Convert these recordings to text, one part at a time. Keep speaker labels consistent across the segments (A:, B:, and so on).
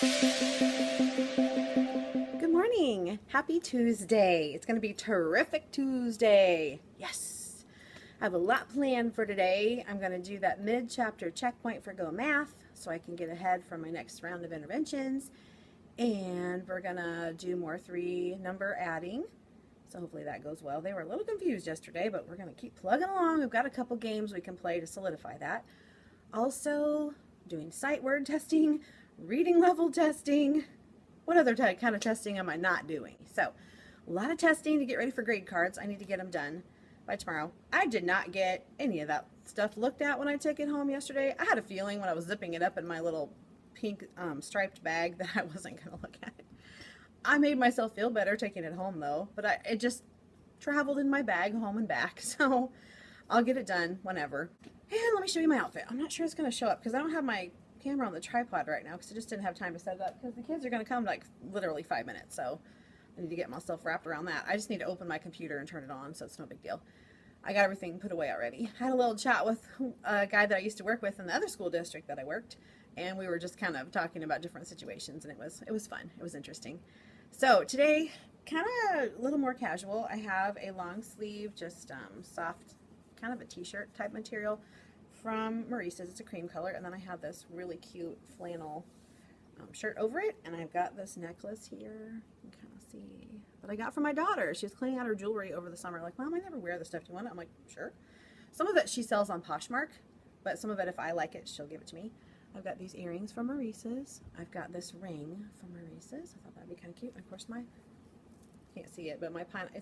A: Good morning. Happy Tuesday. It's going to be terrific Tuesday. Yes. I have a lot planned for today. I'm going to do that mid-chapter checkpoint for Go Math so I can get ahead for my next round of interventions. And we're going to do more 3-number adding. So hopefully that goes well. They were a little confused yesterday, but we're going to keep plugging along. We've got a couple games we can play to solidify that. Also, doing sight word testing, reading level testing. What other kind of testing am I not doing? So, a lot of testing to get ready for grade cards. I need to get them done by tomorrow. I did not get any of that stuff looked at when I took it home yesterday. I had a feeling when I was zipping it up in my little pink striped bag that I wasn't going to look at it. I made myself feel better taking it home though, but it just traveled in my bag home and back, so I'll get it done whenever. And let me show you my outfit. I'm not sure it's going to show up because I don't have my camera on the tripod right now because I just didn't have time to set it up because the kids are going to come like literally 5 minutes, so I need to get myself wrapped around that. I just need to open my computer and turn it on, so it's no big deal. I got everything put away already. I had a little chat with a guy that I used to work with in the other school district that I worked, and we were just kind of talking about different situations, and it was fun. It was interesting. So today, kind of a little more casual. I have a long sleeve, just soft, kind of a t-shirt type material from Maurice's. It's a cream color, and then I have this really cute flannel shirt over it, and I've got this necklace here. You can kind of see that I got from my daughter. She was cleaning out her jewelry over the summer. Like, Mom, I never wear this stuff. Do you want it? I'm like, sure. Some of it she sells on Poshmark, but some of it, if I like it, she'll give it to me. I've got these earrings from Maurice's. I've got this ring from Maurice's. I thought that'd be kind of cute. And of course, can't see it, but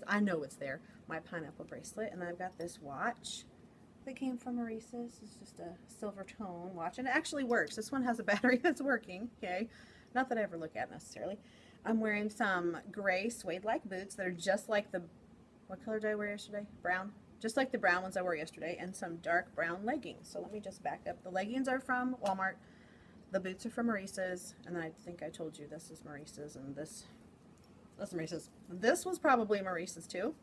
A: I know it's there. My pineapple bracelet, and I've got this watch that came from Maurice's. It's just a silver tone watch, and it actually works. This one has a battery that's working. Okay, not that I ever look at necessarily. I'm wearing some gray suede-like boots that are just like what color did I wear yesterday? Brown. Just like the brown ones I wore yesterday, and some dark brown leggings. So let me just back up. The leggings are from Walmart. The boots are from Maurice's, and then I think I told you this is Maurice's, and that's Maurice's. This was probably Maurice's too.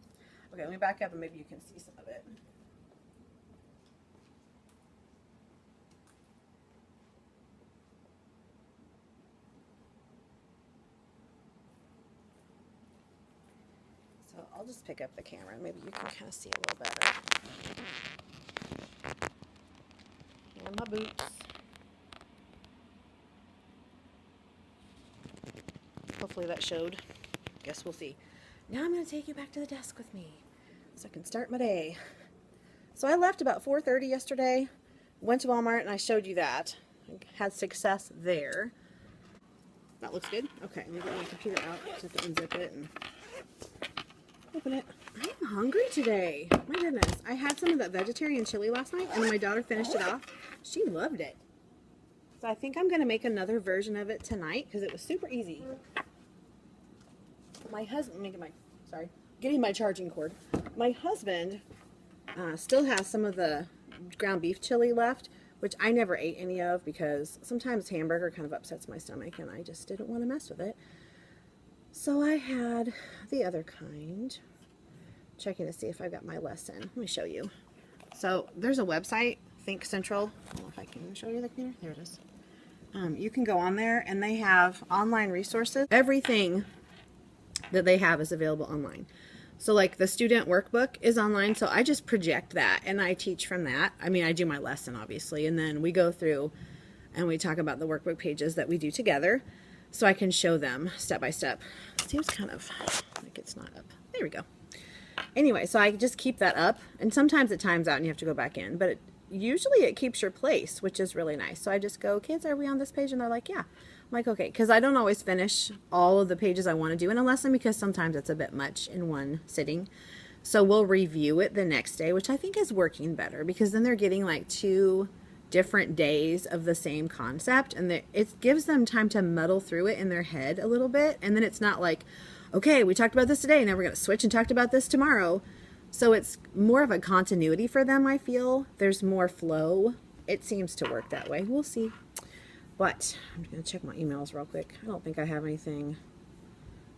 A: Okay, let me back up and maybe you can see some of it. So I'll just pick up the camera and maybe you can kind of see a little better. And my boots. Hopefully that showed. Guess we'll see. Now I'm going to take you back to the desk with me so I can start my day. So I left about 4:30 yesterday, went to Walmart, and I showed you that. I had success there. That looks good. Okay, let me get my computer out. Just have to unzip it and open it. I am hungry today. My goodness. I had some of that vegetarian chili last night, and my daughter finished it off. She loved it. So I think I'm going to make another version of it tonight because it was super easy. My husband, getting my charging cord. My husband still has some of the ground beef chili left, which I never ate any of because sometimes hamburger kind of upsets my stomach and I just didn't want to mess with it. So I had the other kind. Checking to see if I got my lesson. Let me show you. So there's a website, Think Central. I don't know if I can show you the computer. There it is. You can go on there and they have online resources. Everything that they have is available online. So like the student workbook is online, so I just project that and I teach from that. I mean, I do my lesson obviously, and then we go through and we talk about the workbook pages that we do together so I can show them step by step. It seems kind of like it's not up. There we go. Anyway, so I just keep that up, and sometimes it times out and you have to go back in, but usually it keeps your place, which is really nice. So I just go, kids, are we on this page? And they're like, yeah. I'm like, okay, because I don't always finish all of the pages I want to do in a lesson because sometimes it's a bit much in one sitting. So we'll review it the next day, which I think is working better because then they're getting like 2 different days of the same concept, and it gives them time to muddle through it in their head a little bit, and then it's not like, okay, we talked about this today, now we're going to switch and talk about this tomorrow. So it's more of a continuity for them, I feel. There's more flow. It seems to work that way. We'll see. But I'm going to check my emails real quick. I don't think I have anything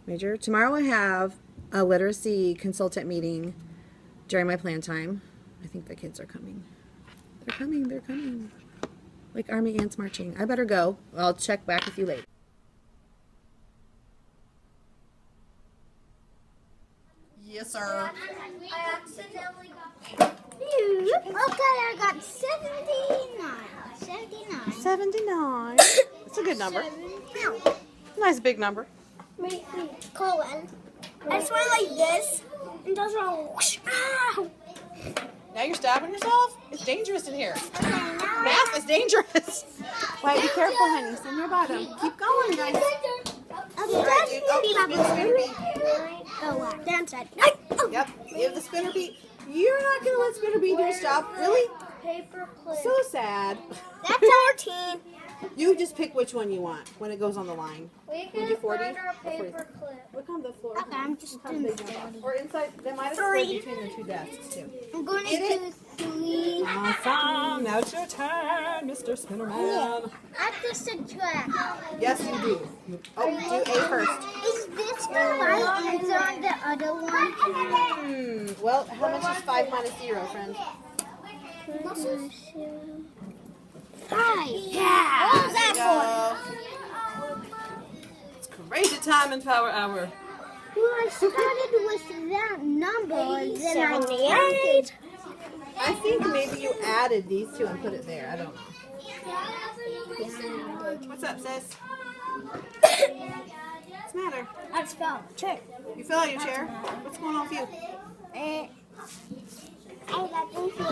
A: major. Tomorrow I have a literacy consultant meeting during my plan time. I think the kids are coming. They're coming. They're coming. Like army ants marching. I better go. I'll check back with you later. Yes, sir.
B: I accidentally got... Okay, I got 79. 79.
A: 79. That's a good number. Nice big number.
B: Wait, Colin. I just went like this, and those are all whoosh. Ow!
A: Now you're stabbing yourself? It's dangerous in here. Math is dangerous. Wait, be careful, honey. It's in your bottom. Keep going, guys.
B: Downside.
A: Yep, give the spinner beat. You're not going to let spinner beat do your stuff. Really?
B: Paper clip.
A: So sad.
B: That's our team.
A: You just pick which one you want when it goes on the line.
B: We
A: We'll
B: can
A: do 40
B: put our
A: or 40.
B: paper clip.
A: Look on the floor.
B: Okay, I'm just
A: Sometimes
B: doing
A: they jump off.
B: 40.
A: Or inside, they might have
B: Three.
A: slid between the two desks too.
B: I'm going to
A: Get
B: do 3.
A: Awesome. Now it's your turn, Mr. Spinnerman.
B: I have to subtract.
A: Yes, you do. Oh, do A first.
B: Is this the right answer on the other one?
A: Well, how much is 5 minus 0, friend?
B: 5.
A: Yeah.
B: What was that
A: for? It's crazy time in Power Hour.
B: Well, I started with that number, then I added.
A: I think maybe you added these two and put it there. I don't know. What's up, sis? What's the matter?
B: I just fell. Check.
A: You fell out of your chair? What's going on with you?
B: I got this good.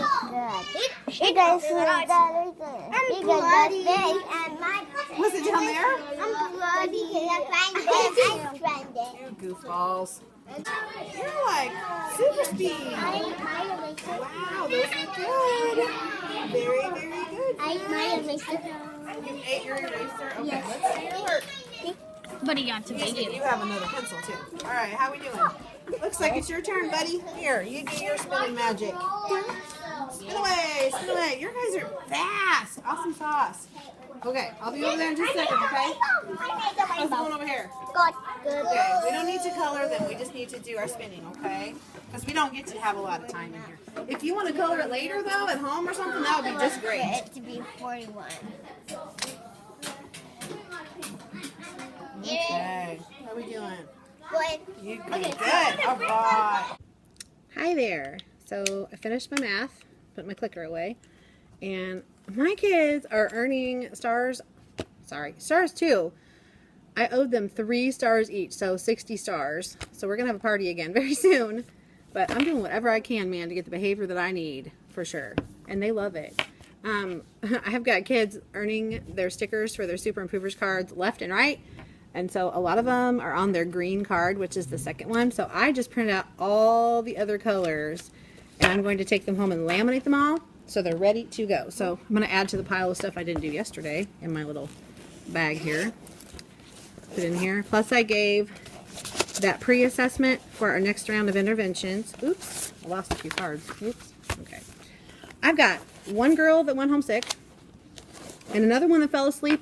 B: It does very good. I'm bloody and my...
A: Was it down there?
B: I'm bloody because I climbed it.
A: You goofballs. You're like super speed. Wow, those are good. Very, very good.
B: I ate my eraser.
A: You ate your eraser? Okay,
B: Yes.
A: let's see your work.
C: But he got to make it.
A: You have another pencil too. All right, how we doing? Looks like it's your turn, buddy. Here, you do your spinning magic. Spin away, spin away. Your guys are fast. Awesome sauce. Okay, I'll be over there in just a second, okay? What's going over here?
B: Good.
A: Okay, we don't need to color them. We just need to do our spinning, okay? Because we don't get to have a lot of time in here. If you want to color it later, though, at home or something, that would be just great.
B: It to be 41.
A: Okay, how are we doing?
B: Good.
A: You good. All right.
D: Hi there. So I finished my math, put my clicker away, and my kids are earning stars too. I owed them 3 stars each, so 60 stars. So we're gonna have a party again very soon. But I'm doing whatever I can, man, to get the behavior that I need, for sure. And they love it. I've got kids earning their stickers for their Super Improvers cards left and right. And so a lot of them are on their green card, which is the second one. So I just printed out all the other colors, and I'm going to take them home and laminate them all so they're ready to go. So I'm going to add to the pile of stuff I didn't do yesterday in my little bag here. Put in here. Plus I gave that pre-assessment for our next round of interventions. Oops, I lost a few cards. Oops. Okay. I've got one girl that went home sick and another one that fell asleep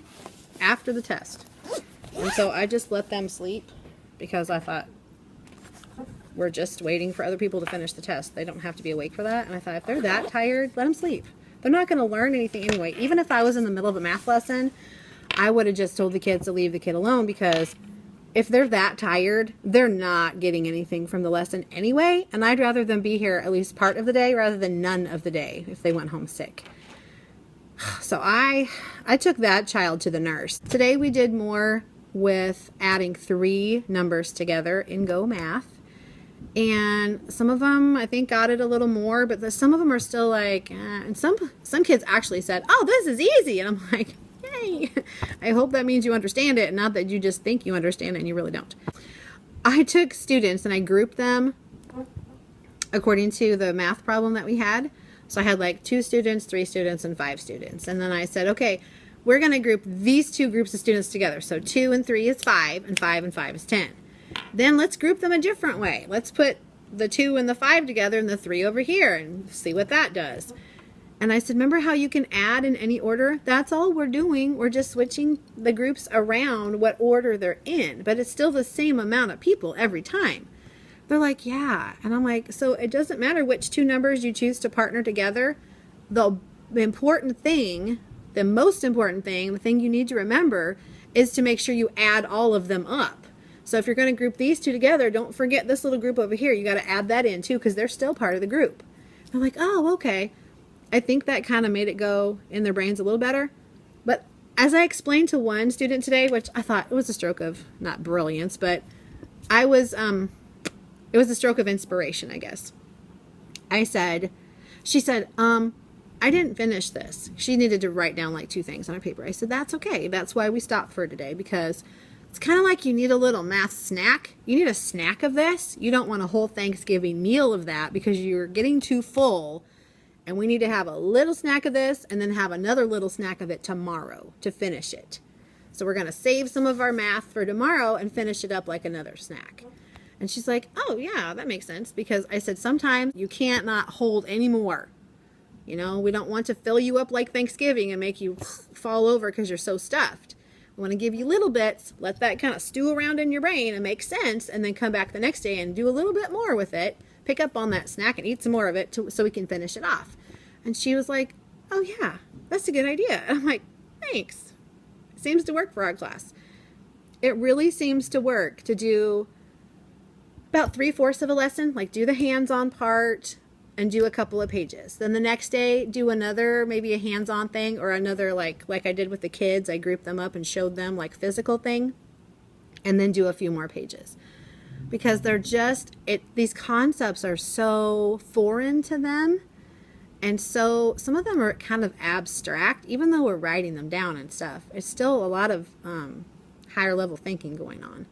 D: after the test. And so I just let them sleep because I thought we're just waiting for other people to finish the test. They don't have to be awake for that. And I thought if they're that tired, let them sleep. They're not going to learn anything anyway. Even if I was in the middle of a math lesson, I would have just told the kids to leave the kid alone, because if they're that tired, they're not getting anything from the lesson anyway. And I'd rather them be here at least part of the day rather than none of the day if they went home sick. So I took that child to the nurse. Today we did more with adding 3 numbers together in Go Math. And some of them I think got it a little more, but some of them are still like, and some kids actually said, oh, this is easy. And I'm like, yay. I hope that means you understand it and not that you just think you understand it and you really don't. I took students and I grouped them according to the math problem that we had. So I had like 2 students, 3 students, and 5 students. And then I said, okay, we're going to group these 2 groups of students together. So 2 and 3 is 5, and 5 and 5 is 10. Then let's group them a different way. Let's put the 2 and the 5 together and the 3 over here and see what that does. And I said, remember how you can add in any order? That's all we're doing. We're just switching the groups around what order they're in. But it's still the same amount of people every time. They're like, yeah. And I'm like, so it doesn't matter which 2 numbers you choose to partner together. The important thing, the most important thing, the thing you need to remember is to make sure you add all of them up. So if you're going to group these two together, don't forget this little group over here. You got to add that in too, because they're still part of the group. I'm like, oh, okay. I think that kind of made it go in their brains a little better. But as I explained to one student today, which I thought it was a stroke of, not brilliance, but it was a stroke of inspiration, I guess. She said, I didn't finish this. She needed to write down like 2 things on her paper. I said, that's okay. That's why we stopped for today, because it's kind of like you need a little math snack. You need a snack of this. You don't want a whole Thanksgiving meal of that because you're getting too full. And we need to have a little snack of this and then have another little snack of it tomorrow to finish it. So we're going to save some of our math for tomorrow and finish it up like another snack. And she's like, oh yeah, that makes sense. Because I said, sometimes you can't not hold any more. You know, we don't want to fill you up like Thanksgiving and make you fall over because you're so stuffed. We want to give you little bits, let that kind of stew around in your brain and make sense, and then come back the next day and do a little bit more with it. Pick up on that snack and eat some more of it so we can finish it off. And she was like, oh yeah, that's a good idea. And I'm like, thanks. It seems to work for our class. It really seems to work to do about 3/4 of a lesson, like do the hands-on part and do a couple of pages. Then the next day, do another, maybe a hands-on thing, or another like I did with the kids. I grouped them up and showed them like physical thing, and then do a few more pages. Because they're just, these concepts are so foreign to them. And so some of them are kind of abstract, even though we're writing them down and stuff. It's still a lot of higher level thinking going on.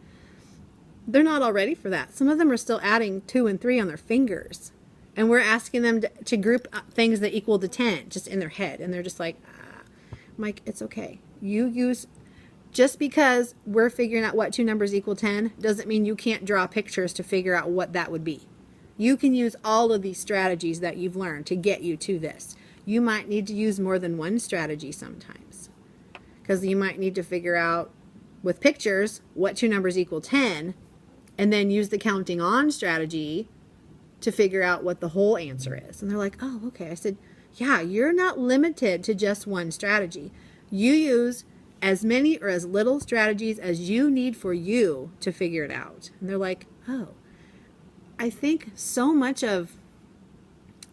D: They're not all ready for that. Some of them are still adding 2 and 3 on their fingers. And we're asking them to group things that equal to 10 just in their head. And they're just like, I'm like, it's okay. Just because we're figuring out what 2 numbers equal 10 doesn't mean you can't draw pictures to figure out what that would be. You can use all of these strategies that you've learned to get you to this. You might need to use more than one strategy sometimes, because you might need to figure out with pictures what 2 numbers equal 10, and then use the counting on strategy to figure out what the whole answer is. And they're like, oh, okay. I said, yeah, you're not limited to just one strategy. You use as many or as little strategies as you need for you to figure it out. And they're like, oh. I think so much of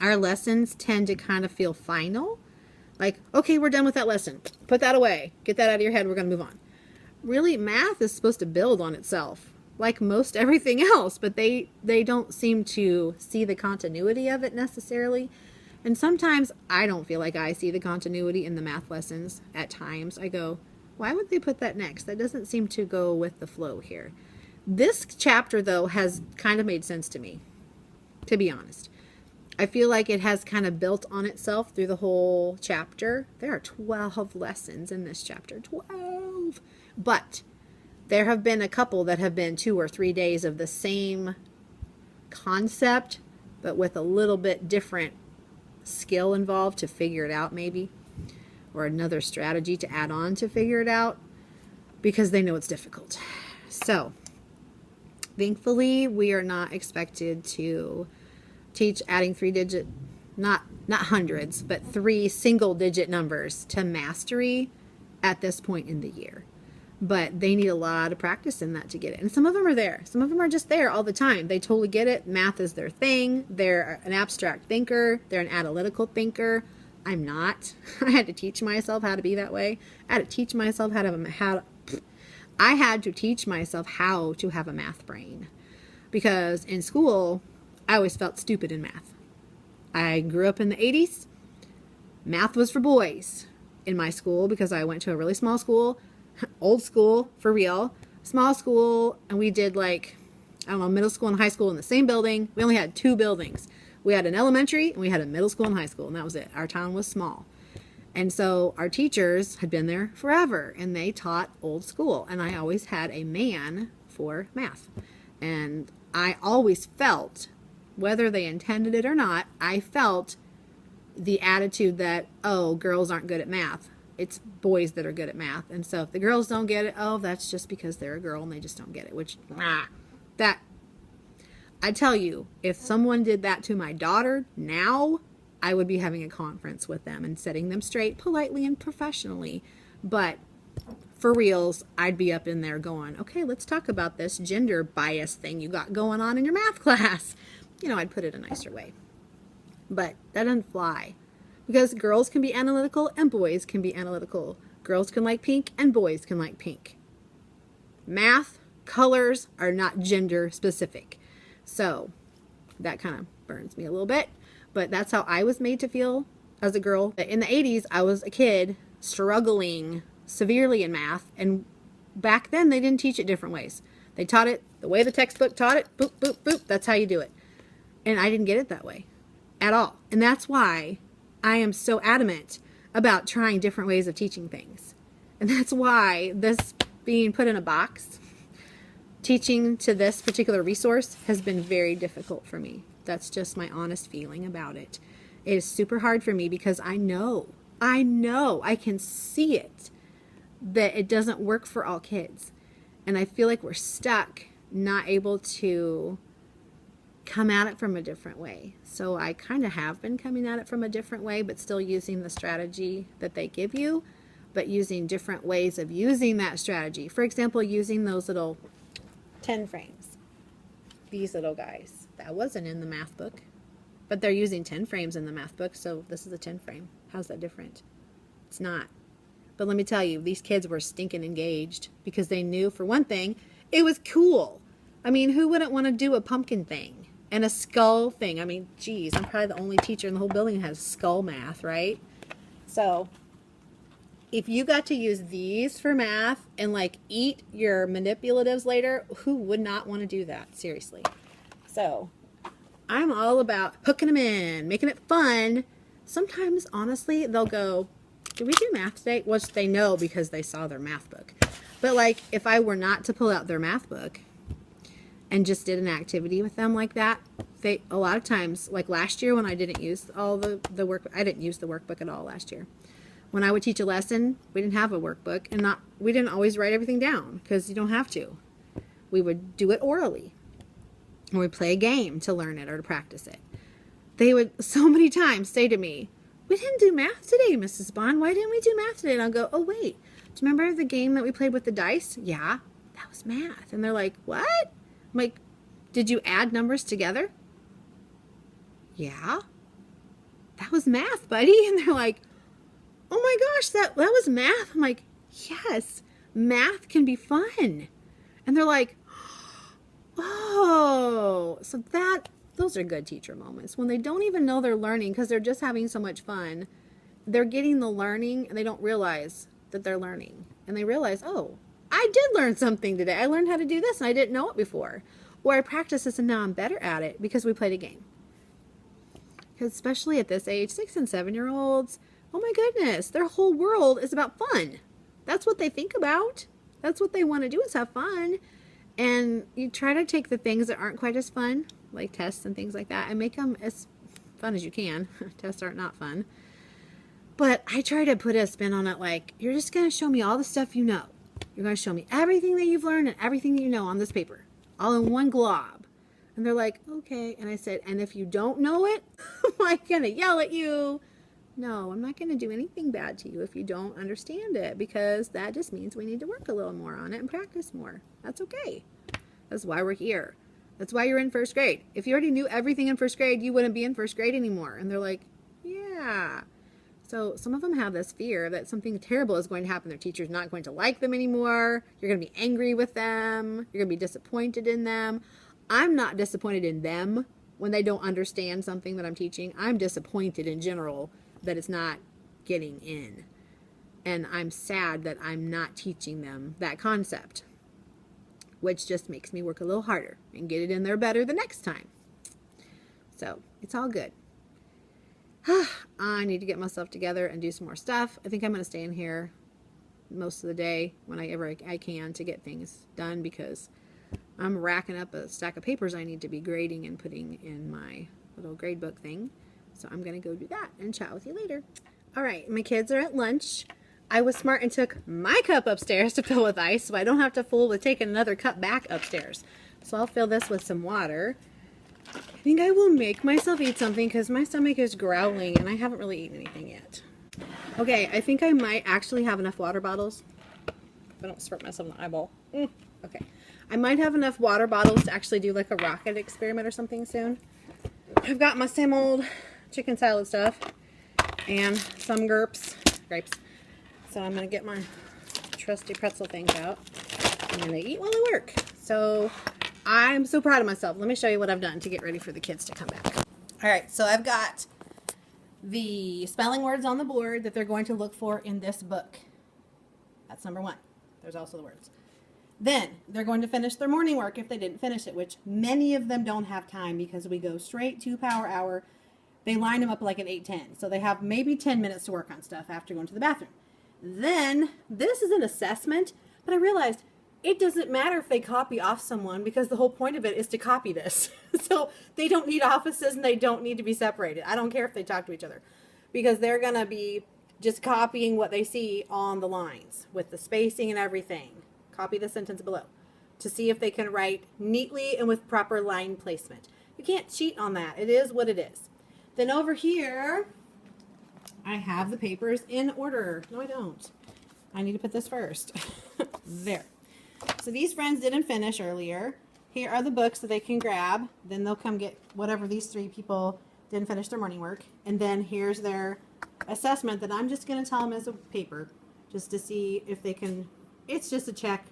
D: our lessons tend to kind of feel final. Like, okay, we're done with that lesson. Put that away. Get that out of your head. We're going to move on. Really, math is supposed to build on itself, like most everything else, but they don't seem to see the continuity of it necessarily. And sometimes I don't feel like I see the continuity in the math lessons. At times I go, why would they put that next? That doesn't seem to go with the flow here. This chapter, though, has kind of made sense to me, to be honest. I feel like it has kind of built on itself through the whole chapter. There are 12 lessons in this chapter. 12! But there have been a couple that have been 2 or 3 days of the same concept, but with a little bit different skill involved to figure it out, maybe. Or another strategy to add on to figure it out, because they know it's difficult. So thankfully, we are not expected to teach adding 3-digit, not hundreds, but 3 single-digit numbers to mastery at this point in the year. But they need a lot of practice in that to get it. And some of them are there. Some of them are just there all the time. They totally get it. Math is their thing. They're an abstract thinker. They're an analytical thinker. I'm not. I had to teach myself how to be that way. I had to teach myself how to have a math brain, because in school I always felt stupid in math. I grew up in the 80s. Math was for boys in my school because I went to a really small school, old school for real, small school, and we did like, I don't know, middle school and high school in the same building. We only had 2 buildings. We had an elementary and we had a middle school and high school, and that was it. Our town was small. And so our teachers had been there forever, and they taught old school. And I always had a man for math. And I always felt, whether they intended it or not, I felt the attitude that, oh, girls aren't good at math. It's boys that are good at math. And so if the girls don't get it, oh, that's just because they're a girl and they just don't get it. Which, I tell you, if someone did that to my daughter now, I would be having a conference with them and setting them straight politely and professionally. But for reals, I'd be up in there going, okay, let's talk about this gender bias thing you got going on in your math class. You know, I'd put it a nicer way. But that doesn't fly. Because girls can be analytical and boys can be analytical. Girls can like pink and boys can like pink. Math, colors are not gender specific. So that kind of burns me a little bit. But that's how I was made to feel as a girl. In the 80s, I was a kid struggling severely in math. And back then, they didn't teach it different ways. They taught it the way the textbook taught it. Boop, boop, boop. That's how you do it. And I didn't get it that way at all. And that's why I am so adamant about trying different ways of teaching things. And that's why this being put in a box, teaching to this particular resource has been very difficult for me. That's just my honest feeling about it. It is super hard for me because I know, I can see it, that it doesn't work for all kids. And I feel like we're stuck, not able to come at it from a different way. So I kind of have been coming at it from a different way, but still using the strategy that they give you, but using different ways of using that strategy. For example, using those little 10 frames. These little guys. That wasn't in the math book, but they're using 10 frames in the math book, so this is a 10 frame. How's that different? It's not. But let me tell you, these kids were stinking engaged because they knew, for one thing, it was cool. I mean, who wouldn't want to do a pumpkin thing? And a skull thing. I mean, geez, I'm probably the only teacher in the whole building that has skull math, right? So, if you got to use these for math and like eat your manipulatives later, who would not want to do that? Seriously. So, I'm all about hooking them in, making it fun. Sometimes, honestly, they'll go, did we do math today? Which they know because they saw their math book. But like, if I were not to pull out their math book and just did an activity with them like that, they, a lot of times, like last year when I didn't use all the work, I didn't use the workbook at all last year. When I would teach a lesson, we didn't have a workbook, and we didn't always write everything down because you don't have to. We would do it orally, or we'd play a game to learn it or to practice it. They would so many times say to me, we didn't do math today, Mrs. Bond. Why didn't we do math today? And I'll go, oh wait, do you remember the game that we played with the dice? Yeah, that was math. And they're like, what? I'm like, did you add numbers together? Yeah, that was math, buddy. And they're like, oh my gosh, that was math. I'm like, yes, math can be fun. And they're like, oh, so those are good teacher moments when they don't even know they're learning because they're just having so much fun. They're getting the learning and they don't realize that they're learning. And they realize, oh, I did learn something today. I learned how to do this and I didn't know it before. Or I practiced this and now I'm better at it because we played a game. Because especially at this age, 6 and 7-year-olds, oh my goodness, their whole world is about fun. That's what they think about. That's what they want to do, is have fun. And you try to take the things that aren't quite as fun, like tests and things like that, and make them as fun as you can. Tests aren't not fun. But I try to put a spin on it like, you're just going to show me all the stuff you know. You're going to show me everything that you've learned and everything that you know on this paper, all in one glob. And they're like, okay. And I said, and if you don't know it, I'm like going to yell at you. No, I'm not going to do anything bad to you if you don't understand it, because that just means we need to work a little more on it and practice more. That's okay. That's why we're here. That's why you're in first grade. If you already knew everything in first grade, you wouldn't be in first grade anymore. And they're like, yeah. So some of them have this fear that something terrible is going to happen. Their teacher's not going to like them anymore. You're going to be angry with them. You're going to be disappointed in them. I'm not disappointed in them when they don't understand something that I'm teaching. I'm disappointed in general that it's not getting in. And I'm sad that I'm not teaching them that concept, which just makes me work a little harder and get it in there better the next time. So it's all good. I need to get myself together and do some more stuff. I think I'm going to stay in here most of the day whenever I can to get things done, because I'm racking up a stack of papers I need to be grading and putting in my little grade book thing. So I'm going to go do that and chat with you later. All right, my kids are at lunch. I was smart and took my cup upstairs to fill with ice, so I don't have to fool with taking another cup back upstairs. So I'll fill this with some water. I think I will make myself eat something because my stomach is growling and I haven't really eaten anything yet. Okay, I think I might actually have enough water bottles I don't squirt myself in the eyeball. Okay. I might have enough water bottles to actually do like a rocket experiment or something soon. I've got my same old chicken salad stuff and some grapes. So I'm going to get my trusty pretzel things out. I'm going to eat while I work. So I'm so proud of myself. Let me show you what I've done to get ready for the kids to come back. All right, so I've got the spelling words on the board that they're going to look for in this book. That's number 1. There's also the words. Then they're going to finish their morning work if they didn't finish it, which many of them don't have time because we go straight to power hour. They line them up like at 8:10. So they have maybe 10 minutes to work on stuff after going to the bathroom. Then this is an assessment, but I realized it doesn't matter if they copy off someone because the whole point of it is to copy this. So they don't need offices and they don't need to be separated. I don't care if they talk to each other because they're going to be just copying what they see on the lines with the spacing and everything. Copy the sentence below to see if they can write neatly and with proper line placement. You can't cheat on that. It is what it is. Then over here, I have the papers in order. No, I don't. I need to put this first. There. So these friends didn't finish earlier. Here are the books that they can grab. Then they'll come get whatever these 3 people didn't finish their morning work. And then here's their assessment that I'm just going to tell them as a paper just to see if they can. It's just a check.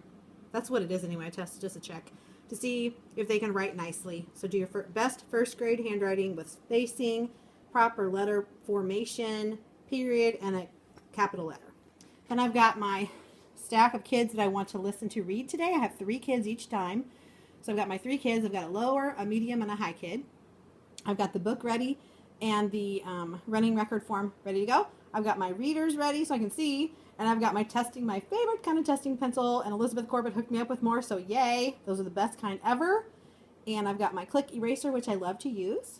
D: That's what it is anyway. A test is just a check to see if they can write nicely. So do your best first grade handwriting with spacing, proper letter formation, period, and a capital letter. Then I've got my stack of kids that I want to listen to read today. I have 3 kids each time. So I've got my 3 kids. I've got a lower, a medium, and a high kid. I've got the book ready and the running record form ready to go. I've got my readers ready so I can see. And I've got my favorite kind of testing pencil, and Elizabeth Corbett hooked me up with more, so yay. Those are the best kind ever. And I've got my click eraser, which I love to use.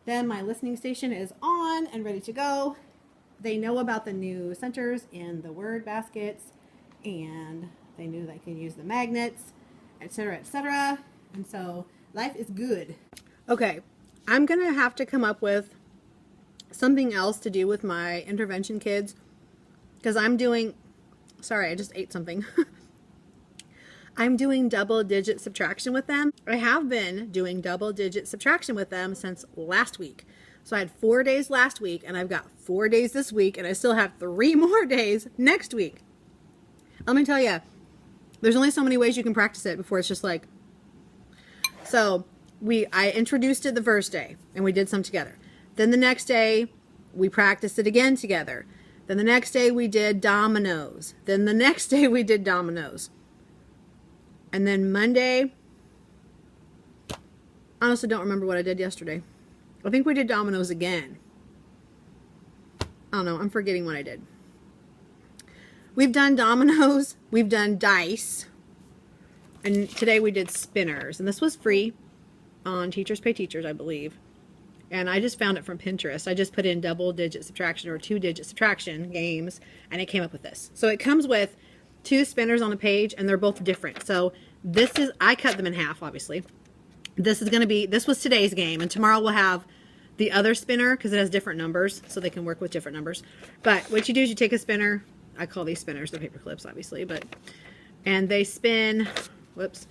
D: Then my listening station is on and ready to go. They know about the new centers in the word baskets, and they knew they can use the magnets, etc., etc. And so life is good. Okay, I'm going to have to come up with something else to do with my intervention kids. Because I'm doing, sorry, I just ate something. I'm doing double-digit subtraction with them. I have been doing double-digit subtraction with them since last week. So I had 4 days last week, and I've got 4 days this week, and I still have 3 more days next week. Let me tell you, there's only so many ways you can practice it before it's just like. So I introduced it the first day, and we did some together. Then the next day, we practiced it again together. Then the next day we did dominoes. Then the next day we did dominoes. And then Monday, I honestly don't remember what I did yesterday. I think we did dominoes again. I don't know. I'm forgetting what I did. We've done dominoes. We've done dice. And today we did spinners. And this was free on Teachers Pay Teachers, I believe. And I just found it from Pinterest. I just put in double-digit subtraction or 2-digit subtraction games, and it came up with this. So it comes with 2 spinners on a page, and they're both different. So this is, I cut them in half, obviously. This is going to be, this was today's game, and tomorrow we'll have the other spinner because it has different numbers, so they can work with different numbers. But what you do is you take a spinner. I call these spinners the paper clips, obviously, and they spin, whoops.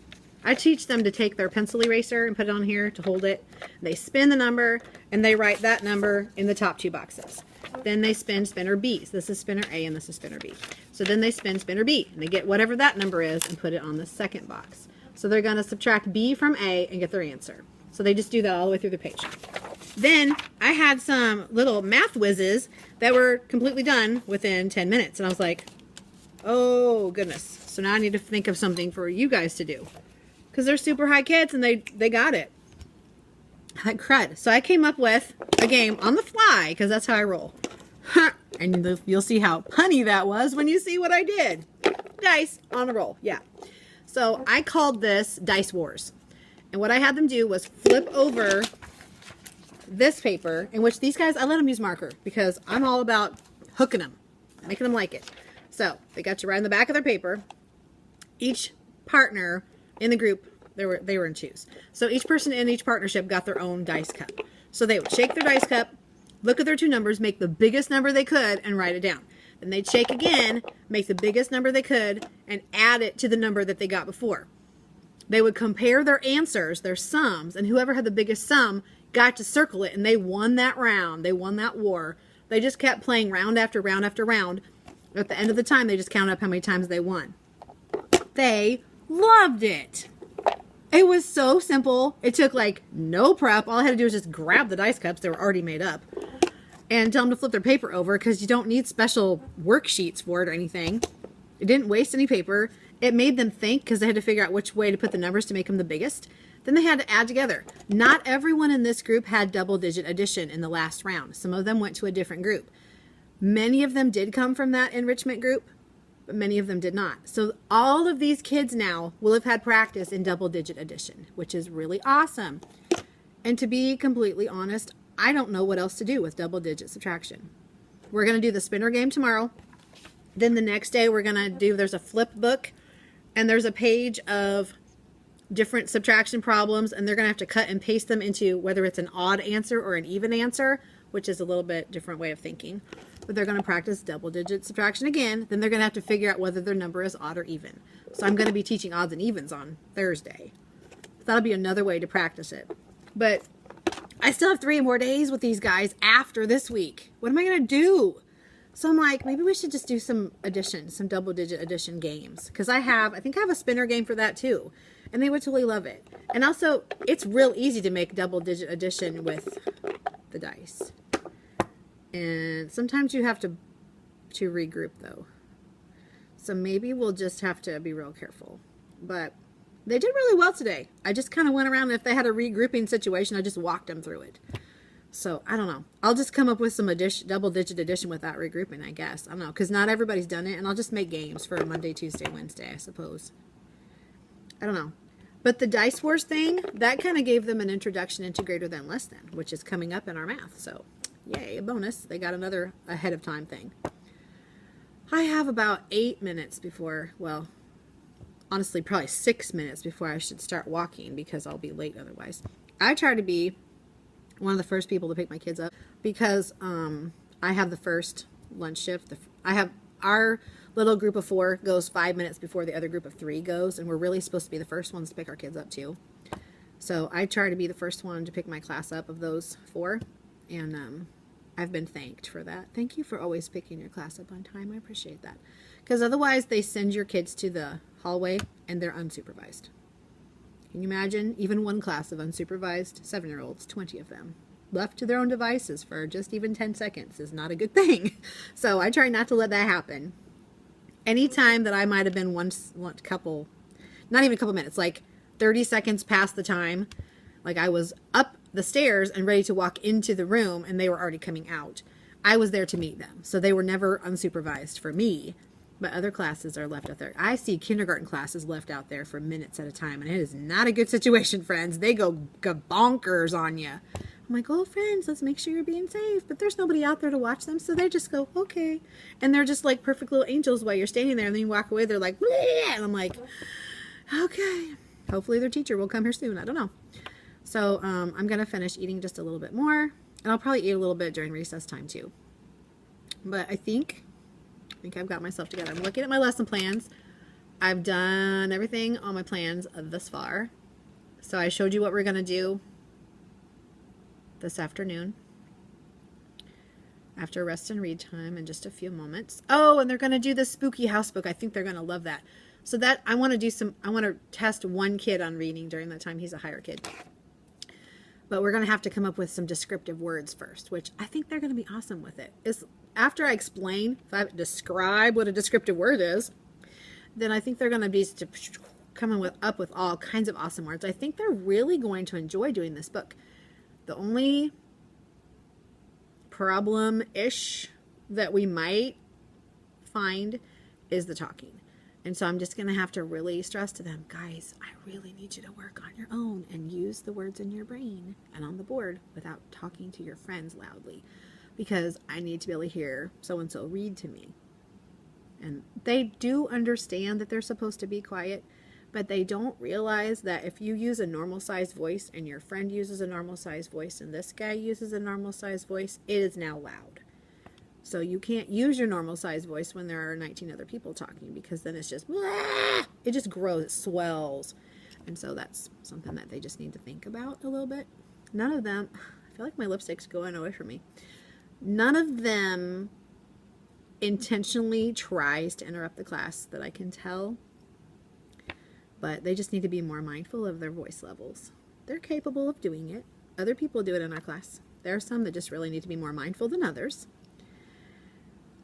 D: I teach them to take their pencil eraser and put it on here to hold it. They spin the number, and they write that number in the top 2 boxes. Then they spin spinner B's. This is spinner A, and this is spinner B. So then they spin spinner B, and they get whatever that number is and put it on the second box. So they're going to subtract B from A and get their answer. So they just do that all the way through the page. Then I had some little math whizzes that were completely done within 10 minutes. And I was like, oh, goodness. So now I need to think of something for you guys to do. Because they're super high kids and they got it. Like crud. So I came up with a game on the fly because that's how I roll. And you'll see how punny that was when you see what I did. Dice on a roll. Yeah. So I called this Dice Wars. And what I had them do was flip over this paper, in which these guys, I let them use marker because I'm all about hooking them, making them like it. So they got you right in the back of their paper. Each partner in the group, they were in twos. So each person in each partnership got their own dice cup. So they would shake their dice cup, look at their 2 numbers, make the biggest number they could, and write it down. Then they'd shake again, make the biggest number they could, and add it to the number that they got before. They would compare their answers, their sums, and whoever had the biggest sum got to circle it, and they won that round. They won that war. They just kept playing round after round after round. At the end of the time, they just counted up how many times they won. They loved it. It was so simple. It took like no prep. All I had to do was just grab the dice cups. They were already made up. And tell them to flip their paper over because you don't need special worksheets for it or anything. It didn't waste any paper. It made them think because they had to figure out which way to put the numbers to make them the biggest. Then they had to add together. Not everyone in this group had double-digit addition in the last round. Some of them went to a different group. Many of them did come from that enrichment group, but many of them did not. So all of these kids now will have had practice in double-digit addition, which is really awesome. And to be completely honest, I don't know what else to do with double-digit subtraction. We're going to do the spinner game tomorrow. Then the next day we're going to do, there's a flip book, and there's a page of different subtraction problems, and they're going to have to cut and paste them into whether it's an odd answer or an even answer, which is a little bit different way of thinking. But they're going to practice double-digit subtraction again. Then they're going to have to figure out whether their number is odd or even. So I'm going to be teaching odds and evens on Thursday. That'll be another way to practice it. But I still have 3 more days with these guys after this week. What am I going to do? So I'm like, maybe we should just do some addition, some double-digit addition games. Because I think I have a spinner game for that too. And they would totally love it. And also, it's real easy to make double-digit addition with the dice. And sometimes you have to regroup though. So maybe we'll just have to be real careful. But they did really well today. I just kind of went around, and if they had a regrouping situation, I just walked them through it. So, I don't know. I'll just come up with some double-digit addition without regrouping, I guess. I don't know, because not everybody's done it, and I'll just make games for Monday, Tuesday, Wednesday, I suppose. I don't know. But the Dice Wars thing, that kind of gave them an introduction into greater than less than, which is coming up in our math. So, yay, a bonus. They got another ahead of time thing. I have about 8 minutes before, well, honestly, probably 6 minutes before I should start walking because I'll be late otherwise. I try to be one of the first people to pick my kids up because I have the first lunch shift. Our little group of 4 goes 5 minutes before the other group of 3 goes, and we're really supposed to be the first ones to pick our kids up too. So I try to be the first one to pick my class up of those 4, and I've been thanked for that. Thank you for always picking your class up on time. I appreciate that. Because otherwise they send your kids to the hallway and they're unsupervised. Can you imagine? Even one class of unsupervised 7-year-olds, 20 of them, left to their own devices for just even 10 seconds is not a good thing. So I try not to let that happen. Anytime that I might have been not even a couple minutes, like 30 seconds past the time, like I was up the stairs and ready to walk into the room and they were already coming out, I was there to meet them. So they were never unsupervised for me. But other classes are left out there. I see kindergarten classes left out there for minutes at a time, and it is not a good situation, friends. They go bonkers on you. I'm like, oh, friends, let's make sure you're being safe. But there's nobody out there to watch them, so they just go, okay. And they're just like perfect little angels while you're standing there, and then you walk away, they're like, bleh, and I'm like, okay. Hopefully their teacher will come here soon. I don't know. So I'm going to finish eating just a little bit more, and I'll probably eat a little bit during recess time too. But I think I've got myself together. I'm looking at my lesson plans. I've done everything on my plans thus far. So I showed you what we're going to do this afternoon after rest and read time in just a few moments. Oh, and they're going to do the spooky house book. I think they're going to love that. So that I want to test one kid on reading during that time. He's a higher kid. But we're going to have to come up with some descriptive words first, which I think they're going to be awesome with it. After I explain, if I describe what a descriptive word is, then I think they're going to be coming up with all kinds of awesome words. I think they're really going to enjoy doing this book. The only problem-ish that we might find is the talking. And so I'm just going to have to really stress to them, guys, I really need you to work on your own and use the words in your brain and on the board without talking to your friends loudly. Because I need to be able to hear so-and-so read to me. And they do understand that they're supposed to be quiet, but they don't realize that if you use a normal-sized voice and your friend uses a normal-sized voice and this guy uses a normal-sized voice, it is now loud. So you can't use your normal size voice when there are 19 other people talking, because then it's just, it just grows, it swells. And so that's something that they just need to think about a little bit. None of them, I feel like my lipstick's going away from me. None of them intentionally tries to interrupt the class that I can tell, but they just need to be more mindful of their voice levels. They're capable of doing it. Other people do it in our class. There are some that just really need to be more mindful than others.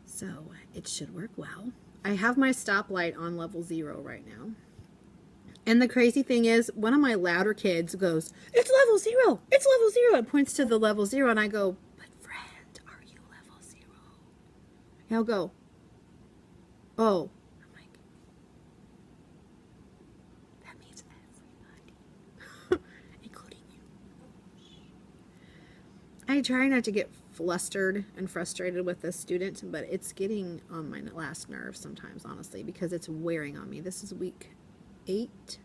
D: So it should work well. I have my stoplight on level 0 right now. And the crazy thing is, one of my louder kids goes, "It's level 0! It's level 0! And points to the level 0, and I go, "But friend, are you level 0? And he'll go, "Oh." I'm like, that means everybody, including you. I try not to get flustered and frustrated with this student, but it's getting on my last nerve sometimes, honestly, because it's wearing on me. This is week 8,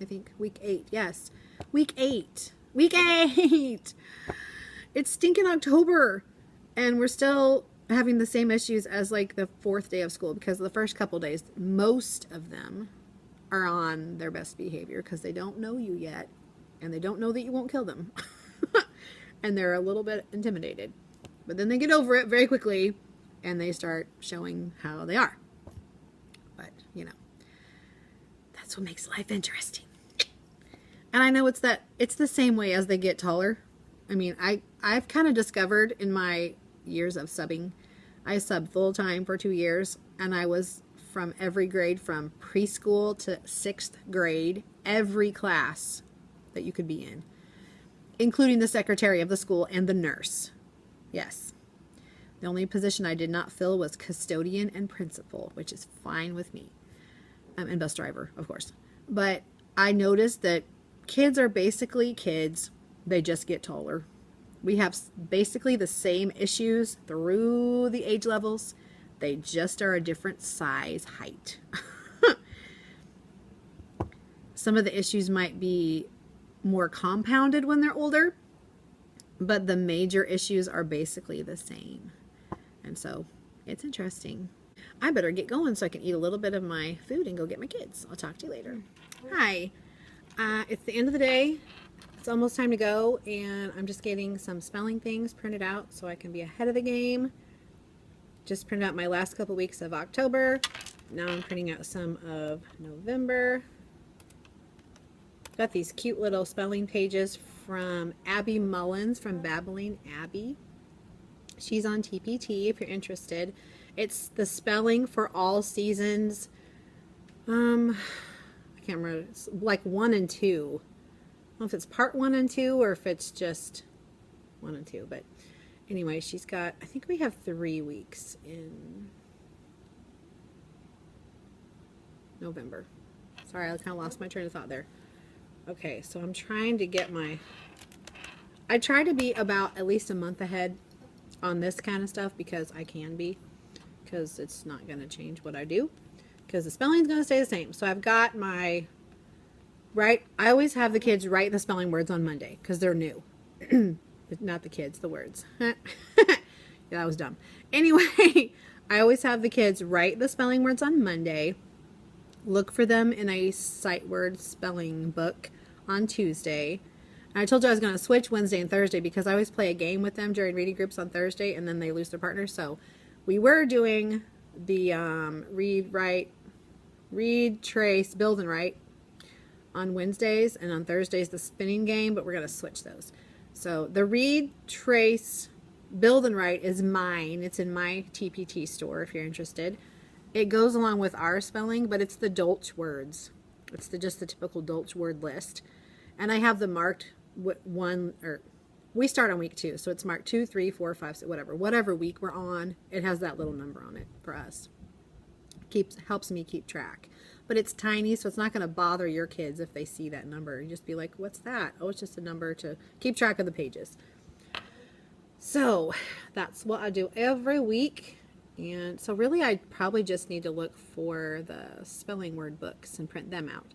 D: I think. Week 8, yes. Week 8. Week 8! It's stinking October, and we're still having the same issues as like the 4th day of school, because the first couple days, most of them are on their best behavior because they don't know you yet, and they don't know that you won't kill them. And they're a little bit intimidated. But then they get over it very quickly, and they start showing how they are. But, you know, that's what makes life interesting. And I know it's the same way as they get taller. I mean, I've kind of discovered in my years of subbing, I subbed full time for 2 years, and I was from every grade from preschool to 6th grade, every class that you could be in, including the secretary of the school and the nurse. Yes. The only position I did not fill was custodian and principal, which is fine with me. And bus driver, of course. But I noticed that kids are basically kids. They just get taller. We have basically the same issues through the age levels. They just are a different size height. Some of the issues might be more compounded when they're older, but the major issues are basically the same. And so it's interesting. I better get going so I can eat a little bit of my food and go get my kids. I'll talk to you later. Hi. It's the end of the day. It's almost time to go, and I'm just getting some spelling things printed out so I can be ahead of the game. Just printed out my last couple weeks of October. Now I'm printing out some of November. Got these cute little spelling pages from Abby Mullins from Babbling Abby. She's on TpT if you're interested. It's the spelling for all seasons. I can't remember. It's like 1 and 2. I don't know if it's part 1 and 2 or if it's just 1 and 2. But anyway, she's got, I think we have 3 weeks in November. Sorry, I kind of lost my train of thought there. Okay, so I'm trying to get I try to be about at least a month ahead on this kind of stuff because I can be. Because it's not going to change what I do. Because the spelling's going to stay the same. So I've got my, I always have the kids write the spelling words on Monday. Because they're new. Not the kids, the words. Yeah, that was dumb. Anyway, I always have the kids write the spelling words on Monday. Look for them in a sight word spelling book on Tuesday. And I told you I was going to switch Wednesday and Thursday because I always play a game with them during reading groups on Thursday and then they lose their partner. So we were doing the read, trace, build, and write on Wednesdays, and on Thursdays the spinning game, but we're going to switch those. So the read, trace, build, and write is mine. It's in my TpT store if you're interested. It goes along with our spelling, but it's the Dolch words. It's just the typical Dolch word list. And I have them marked we start on week 2, so it's marked 2, 3, 4, 5, 6, whatever week we're on. It has that little number on it for us. Helps me keep track. But it's tiny, so it's not going to bother your kids if they see that number. You just be like, what's that? Oh, it's just a number to keep track of the pages. So that's what I do every week. And so really I probably just need to look for the spelling word books and print them out.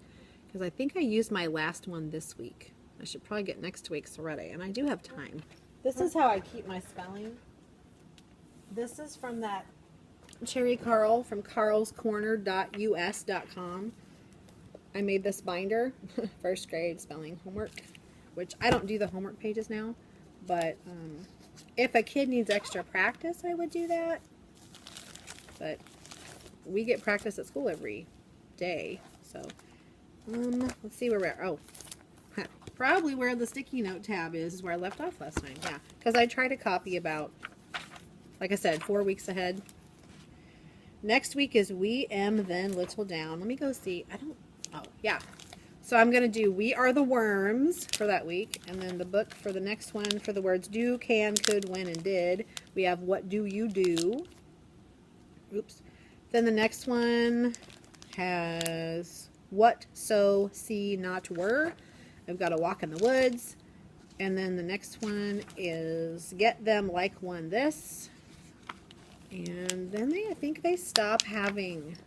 D: Because I think I used my last one this week. I should probably get next week's ready. And I do have time. This is how I keep my spelling. This is from that Cherry Carl from carlscorner.us.com. I made this binder, first grade spelling homework, which I don't do the homework pages now, but if a kid needs extra practice, I would do that. But we get practice at school every day, so let's see where we're at. Oh, probably where the sticky note tab is where I left off last time. Yeah, because I try to copy about, like I said, 4 weeks ahead. Next week is We Am Then Little Down. Let me go see. Oh, yeah. So I'm going to do We Are the Worms for that week. And then the book for the next one for the words do, can, could, when, and did. We have What Do You Do? Oops. Then the next one has What, So, See, Not, Were. I've got a Walk in the Woods. And then the next one is Get Them Like One This. And then I think they stop having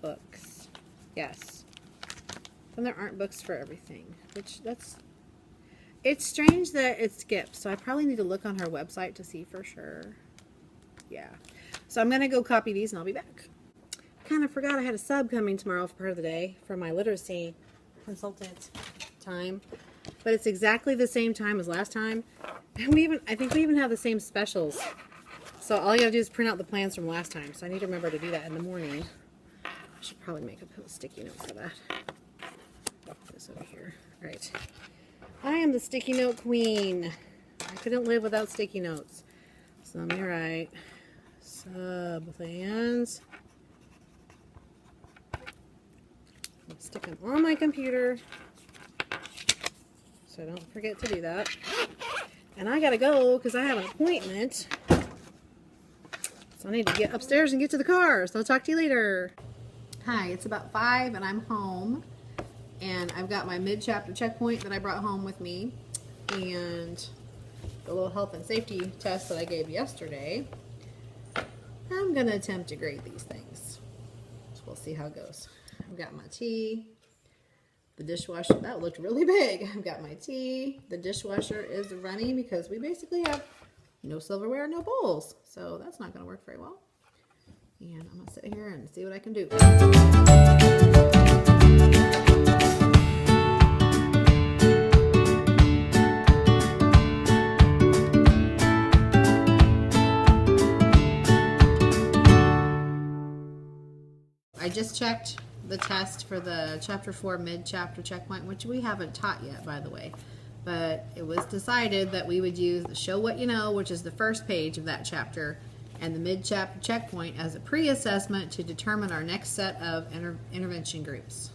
D: books. Yes. And there aren't books for everything, which it's strange that it skips. So I probably need to look on her website to see for sure. Yeah. So I'm going to go copy these and I'll be back. Kind of forgot I had a sub coming tomorrow for part of the day for my literacy consultant time. But it's exactly the same time as last time. And I think we even have the same specials. So all you gotta do is print out the plans from last time. So I need to remember to do that in the morning. I should probably make a sticky note for that. Put this over here. All right. I am the sticky note queen. I couldn't live without sticky notes. So let me write sub plans. Stick them on my computer. So don't forget to do that. And I gotta go because I have an appointment. So I need to get upstairs and get to the car. So I'll talk to you later. Hi, it's about 5 and I'm home. And I've got my mid-chapter checkpoint that I brought home with me. And the little health and safety test that I gave yesterday. I'm going to attempt to grade these things. So we'll see how it goes. I've got my tea. The dishwasher, that looked really big. I've got my tea. The dishwasher is running because we basically have no silverware, no bowls. So that's not going to work very well. And I'm going to sit here and see what I can do. I just checked the test for the chapter 4 mid-chapter checkpoint, which we haven't taught yet, by the way. But it was decided that we would use the Show What You Know, which is the first page of that chapter, and the mid-chapter checkpoint as a pre-assessment to determine our next set of intervention groups.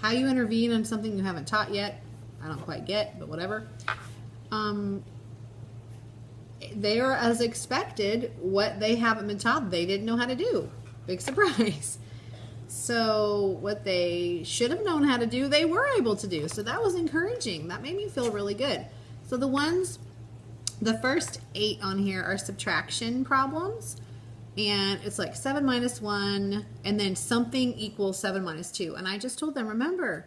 D: How you intervene on something you haven't taught yet, I don't quite get, but whatever. They are, as expected, what they haven't been taught they didn't know how to do. Big surprise. So what they should have known how to do, they were able to do. So that was encouraging. That made me feel really good. So the first 8 on here are subtraction problems. And it's like 7 minus 1, and then something equals 7 minus 2. And I just told them, remember,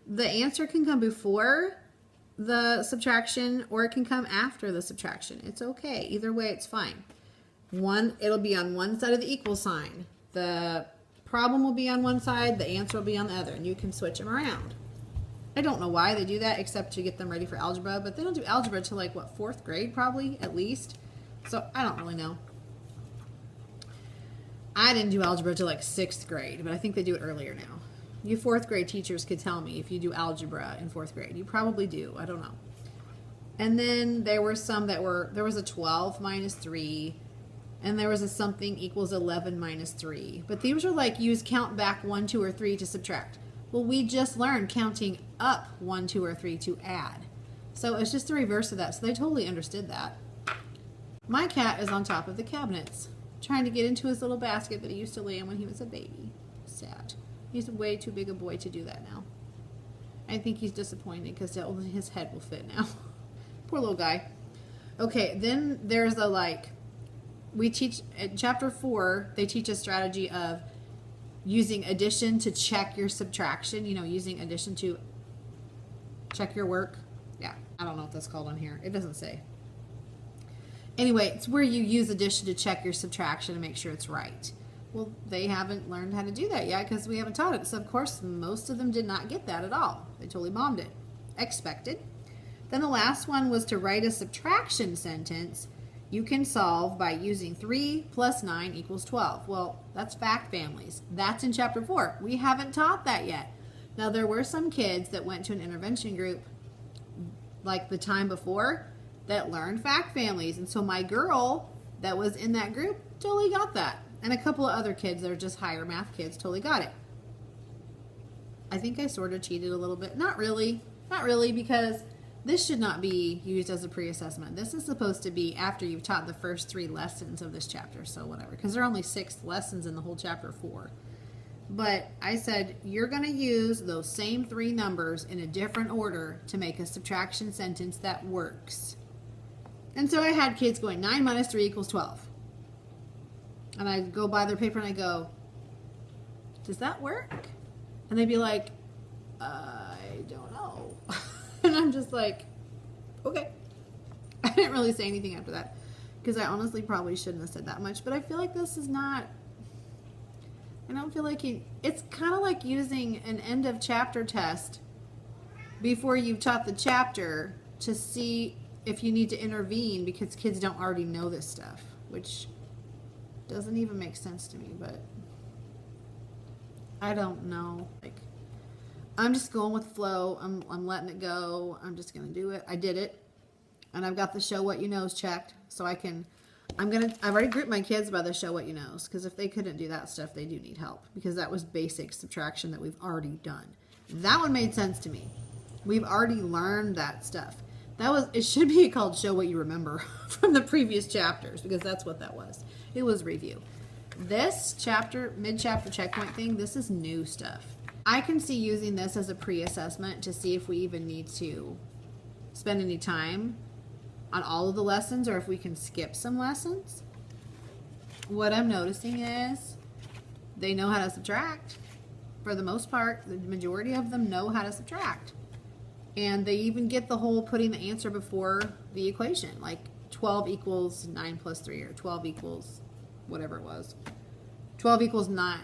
D: the answer can come before the subtraction or it can come after the subtraction. It's okay. Either way, it's fine. It'll be on one side of the equal sign. The problem will be on one side, the answer will be on the other, and you can switch them around. I don't know why they do that except to get them ready for algebra, but they don't do algebra till like, what, 4th grade probably, at least. So I don't really know. I didn't do algebra till like 6th grade, but I think they do it earlier now. You 4th grade teachers could tell me if you do algebra in 4th grade. You probably do. I don't know. And then there were some that there was a 12 minus 3, and there was a something equals 11 minus 3. But these are like use count back 1, 2, or 3 to subtract. Well, we just learned counting up 1, 2, or 3 to add. So it's just the reverse of that. So they totally understood that. My cat is on top of the cabinets, trying to get into his little basket that he used to lay in when he was a baby. Sad. He's way too big a boy to do that now. I think he's disappointed because only his head will fit now. Poor little guy. Okay, then there's we teach, in chapter 4, they teach a strategy of using addition to check your subtraction. You know, using addition to check your work. Yeah, I don't know what that's called on here. It doesn't say. Anyway, it's where you use addition to check your subtraction and make sure it's right. Well, they haven't learned how to do that yet because we haven't taught it. So, of course, most of them did not get that at all. They totally bombed it. Expected. Then the last one was to write a subtraction sentence you can solve by using 3 plus 9 equals 12. Well, that's fact families. That's in chapter 4. We haven't taught that yet. Now, there were some kids that went to an intervention group like the time before that learned fact families. And so my girl that was in that group totally got that. And a couple of other kids that are just higher math kids totally got it. I think I sort of cheated a little bit. Not really. Not really, because this should not be used as a pre-assessment. This is supposed to be after you've taught the first 3 lessons of this chapter. So whatever. Because there are only 6 lessons in the whole chapter 4. But I said, you're going to use those same 3 numbers in a different order to make a subtraction sentence that works. And so I had kids going 9 minus 3 equals 12. And I go by their paper and I go, does that work? And they'd be like, I don't know. And I'm just like, okay. I didn't really say anything after that because I honestly probably shouldn't have said that much. But I feel like this is not, I don't feel like it's kind of like using an end of chapter test before you've taught the chapter to see if you need to intervene because kids don't already know this stuff, which doesn't even make sense to me, but I don't know. Like, I'm just going with the flow. I'm letting it go. I'm just going to do it. I did it. And I've got the show what you knows checked. So I've already grouped my kids by the show what you knows. Because if they couldn't do that stuff, they do need help. Because that was basic subtraction that we've already done. That one made sense to me. We've already learned that stuff. It should be called show what you remember from the previous chapters. Because that's what that was. It was review. This chapter, mid-chapter checkpoint thing, this is new stuff. I can see using this as a pre-assessment to see if we even need to spend any time on all of the lessons or if we can skip some lessons. What I'm noticing is they know how to subtract. For the most part, the majority of them know how to subtract. And they even get the whole putting the answer before the equation, like 12 equals 9 plus 3 or 12 equals whatever it was. 12 equals 9.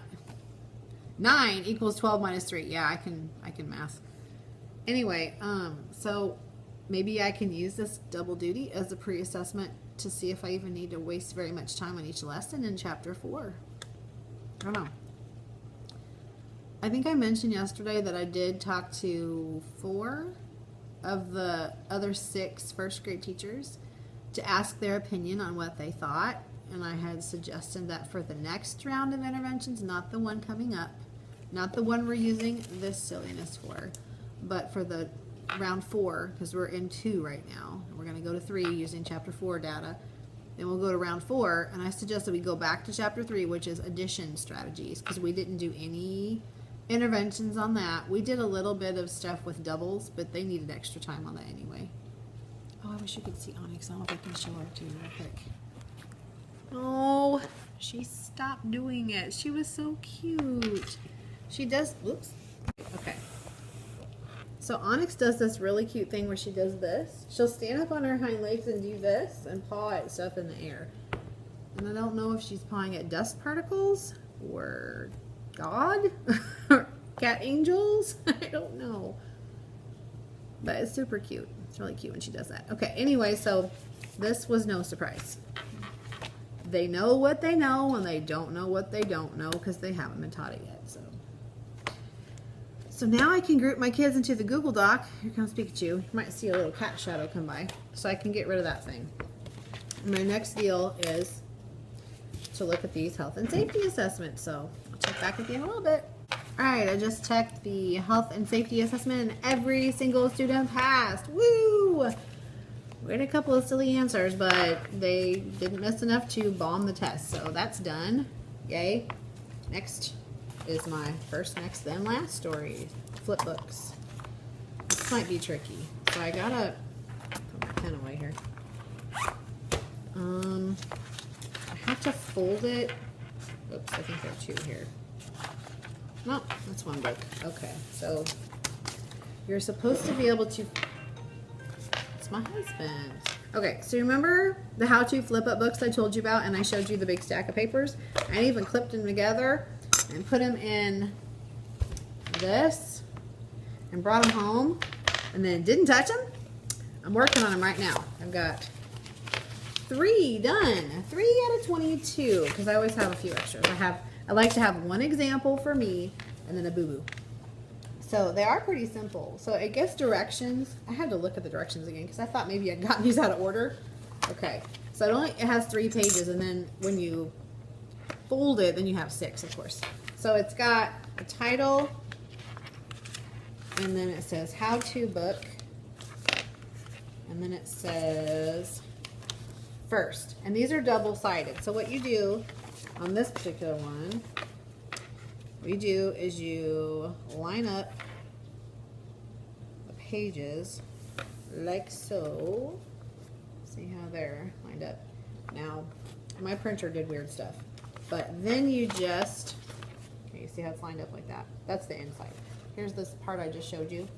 D: 9 equals 12 minus 3. Yeah, I can math. Anyway, so maybe I can use this double duty as a pre-assessment to see if I even need to waste very much time on each lesson in chapter 4. I don't know. I think I mentioned yesterday that I did talk to 4 of the other 6 first grade teachers to ask their opinion on what they thought. And I had suggested that for the next round of interventions, not the one coming up, not the one we're using this silliness for, but for the round 4, because we're in 2 right now. We're going to go to 3 using chapter 4 data. Then we'll go to round 4, and I suggested we go back to chapter 3, which is addition strategies, because we didn't do any interventions on that. We did a little bit of stuff with doubles, but they needed extra time on that anyway. Oh, I wish you could see Onyx. I don't know if I can show her to you real quick. Oh, she stopped doing it. She was so cute. She does, whoops. Okay. So Onyx does this really cute thing where she does this. She'll stand up on her hind legs and do this and paw at stuff in the air. And I don't know if she's pawing at dust particles or God or cat angels. I don't know. But it's super cute. It's really cute when she does that. Okay, anyway, so this was no surprise. They know what they know and they don't know what they don't know because they haven't been taught it yet. So now I can group my kids into the Google Doc. Here comes Pikachu. You might see a little cat shadow come by. So I can get rid of that thing. And my next deal is to look at these health and safety assessments. So I'll check back at the end a little bit. Alright, I just checked the health and safety assessment and every single student passed. Woo! We had a couple of silly answers, but they didn't miss enough to bomb the test. So that's done. Yay. Next is my first, next, then last story. Flip books. This might be tricky. So I gotta put my pen away here. I have to fold it. Oops, I think there are 2 here. No, that's one book. Okay, so you're supposed to be able to. It's my husband. Okay, so remember the how-to flip-up books I told you about, and I showed you the big stack of papers? I even clipped them together and put them in this and brought them home and then didn't touch them. I'm working on them right now. I've got 3 done. 3 out of 22, because I always have a few extras. I like to have one example for me and then a boo-boo. So they are pretty simple. So it gives directions. I had to look at the directions again because I thought maybe I'd gotten these out of order. Okay, so it has 3 pages, and then when you fold it, then you have 6, of course. So it's got a title, and then it says how-to book, and then it says first. And these are double-sided. So what you do on this particular one, what you do is you line up the pages like so. See how they're lined up. Now, my printer did weird stuff. But then you just, okay, you see how it's lined up like that? That's the inside. Here's this part I just showed you.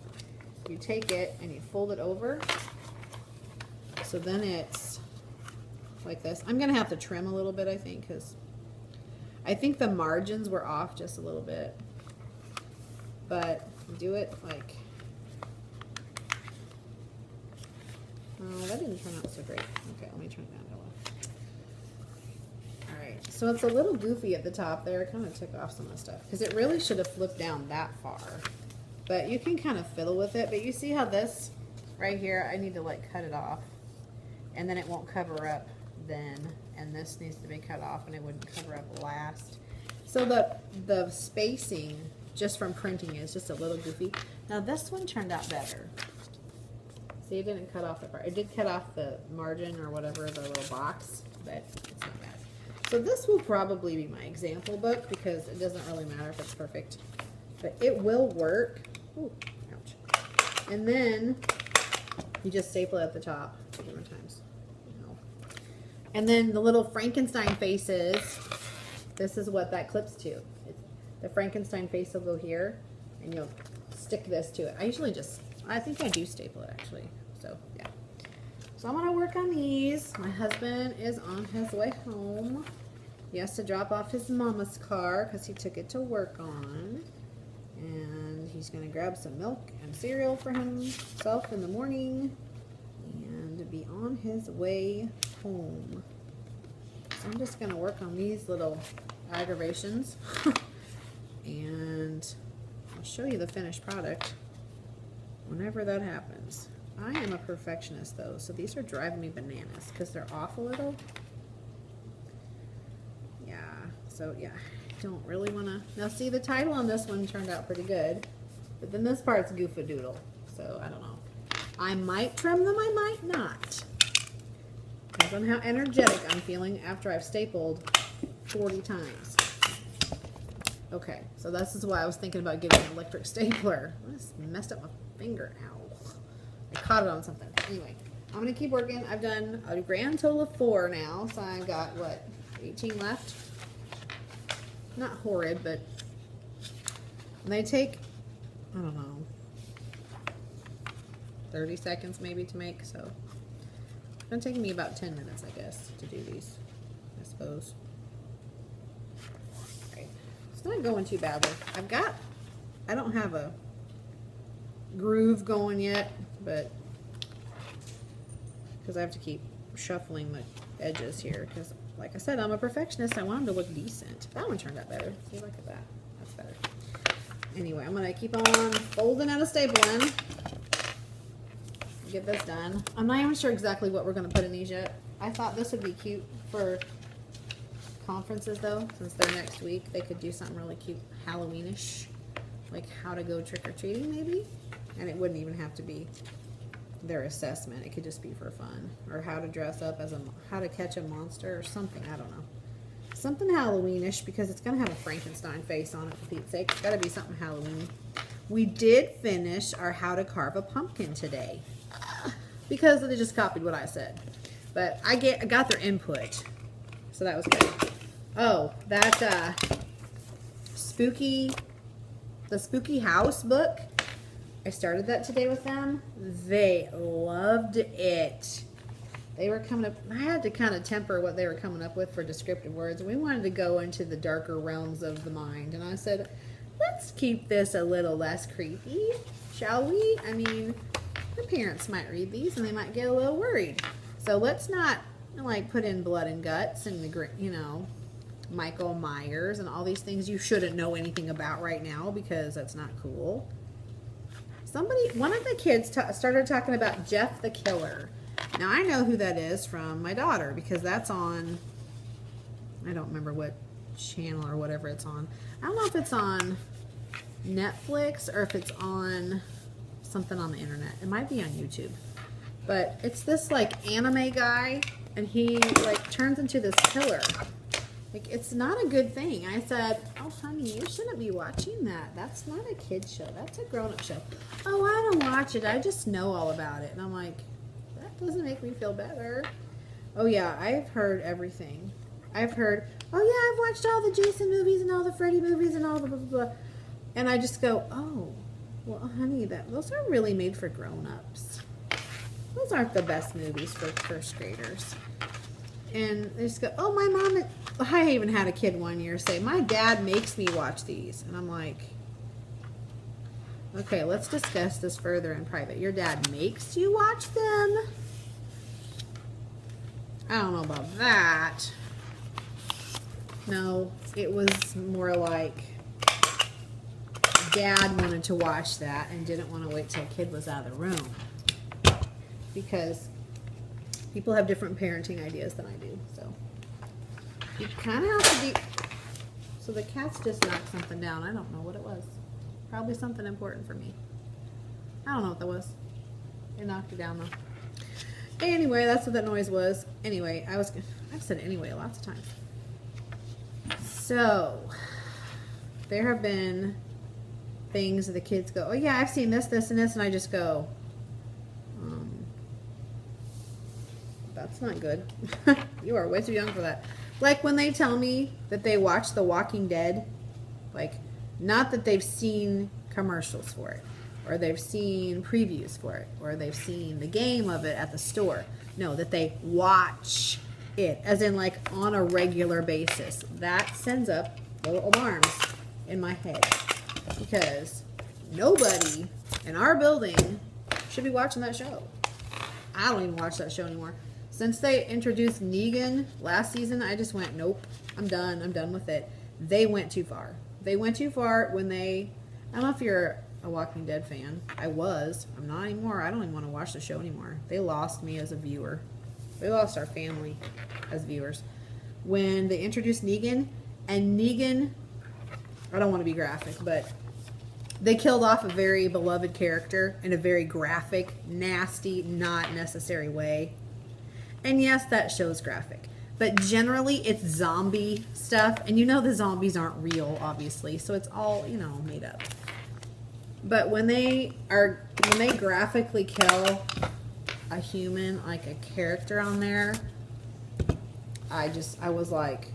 D: You take it and you fold it over. So then it's like this. I'm going to have to trim a little bit, I think, because I think the margins were off just a little bit, but do it like, oh, that didn't turn out so great. Okay, let me turn it down a little. All right, so it's a little goofy at the top there. It kind of took off some of the stuff because it really should have flipped down that far, but you can kind of fiddle with it. But you see how this right here, I need to like cut it off, and then it won't cover up then, and this needs to be cut off and it wouldn't cover up last. So the spacing just from printing is just a little goofy. Now this one turned out better. See, it didn't cut off the part. It did cut off the margin or whatever, the little box, but it's not bad. So this will probably be my example book because it doesn't really matter if it's perfect, but it will work. Ooh, ouch. And then you just staple it at the top 2 different times. And then the little Frankenstein faces, this is what that clips to. The Frankenstein face will go here, and you'll stick this to it. I usually I think I do staple it actually. So, yeah. So I'm going to work on these. My husband is on his way home. He has to drop off his mama's car because he took it to work on. And he's going to grab some milk and cereal for himself in the morning and be on his way home. So I'm just going to work on these little aggravations and I'll show you the finished product whenever that happens. I am a perfectionist though, so these are driving me bananas because they're off a little. Yeah, so yeah, I don't really want to. Now see, the title on this one turned out pretty good, but then this part's goofadoodle, so I don't know. I might trim them, I might not. Depends on how energetic I'm feeling after I've stapled 40 times. Okay, so this is why I was thinking about getting an electric stapler. I just messed up my finger. Ow. I caught it on something. Anyway, I'm going to keep working. I've done a grand total of 4 now, so I've got, what, 18 left? Not horrid, but they take, I don't know, 30 seconds maybe to make, so it's going to take me about 10 minutes, I guess, to do these, I suppose. Right. It's not going too badly. I don't have a groove going yet, but because I have to keep shuffling the edges here, because like I said, I'm a perfectionist. I want them to look decent. That one turned out better. See, look at that. That's better. Anyway, I'm going to keep on folding out a stapling. Get this done. I'm not even sure exactly what we're going to put in these yet. I thought this would be cute for conferences though, since they're next week. They could do something really cute, Halloweenish, like how to go trick-or-treating maybe, and it wouldn't even have to be their assessment. It could just be for fun, or how to dress up as how to catch a monster or something. I don't know, something Halloweenish, because it's gonna have a Frankenstein face on it, for Pete's sake. It's gotta be something Halloween. We did finish our how to carve a pumpkin today because they just copied what I said, but I got their input, so that was good. Oh, that the spooky house book, I started that today with them. They loved it. they were coming up, I had to kind of temper what they were coming up with for descriptive words. We wanted to go into the darker realms of the mind. And I said, let's keep this a little less creepy, shall we? I mean, the parents might read these and they might get a little worried. So let's not like put in blood and guts and the, you know, Michael Myers and all these things you shouldn't know anything about right now because that's not cool. One of the kids started talking about Jeff the Killer. Now I know who that is from my daughter because that's on, I don't remember what channel or whatever it's on. I don't know if it's on Netflix or if it's on something on the internet. It might be on YouTube. But it's this like anime guy and he like turns into this killer. Like, it's not a good thing. I said, oh, honey, you shouldn't be watching that. That's not a kid's show. That's a grown-up show. Oh, I don't watch it. I just know all about it. And I'm like, that doesn't make me feel better. Oh, yeah, I've heard everything. I've heard, oh, yeah, I've watched all the Jason movies and all the Freddy movies and all the blah, blah, blah. And I just go, oh, well, honey, those are really made for grown-ups. Those aren't the best movies for first graders. And they just go, oh, my mom, I even had a kid one year say, my dad makes me watch these. And I'm like, okay, let's discuss this further in private. Your dad makes you watch them? I don't know about that. No, it was more like dad wanted to watch that and didn't want to wait till kid was out of the room. Because people have different parenting ideas than I do, so you kind of have to be. So the cats just knocked something down. I don't know what it was. Probably something important for me. I don't know what that was. They knocked it down though. Anyway, that's what that noise was. Anyway, I've said anyway lots of times. So there have been things that the kids go, oh yeah, I've seen this, this, and this, and I just go, that's not good. You are way too young for that. Like when they tell me that they watch The Walking Dead, like not that they've seen commercials for it, or they've seen previews for it, or they've seen the game of it at the store. No, that they watch it, as in like on a regular basis. That sends up little alarms in my head because nobody in our building should be watching that show. I don't even watch that show anymore. Since they introduced Negan last season, I just went, nope, I'm done. I'm done with it. They went too far. They went too far when I don't know if you're a Walking Dead fan. I was. I'm not anymore. I don't even want to watch the show anymore. They lost me as a viewer. They lost our family as viewers. When they introduced Negan, and Negan, I don't want to be graphic, but they killed off a very beloved character in a very graphic, nasty, not necessary way. And yes, that show's graphic. But generally, it's zombie stuff. And you know the zombies aren't real, obviously. So it's all, you know, made up. But when they graphically kill a human, like a character on there, I was like,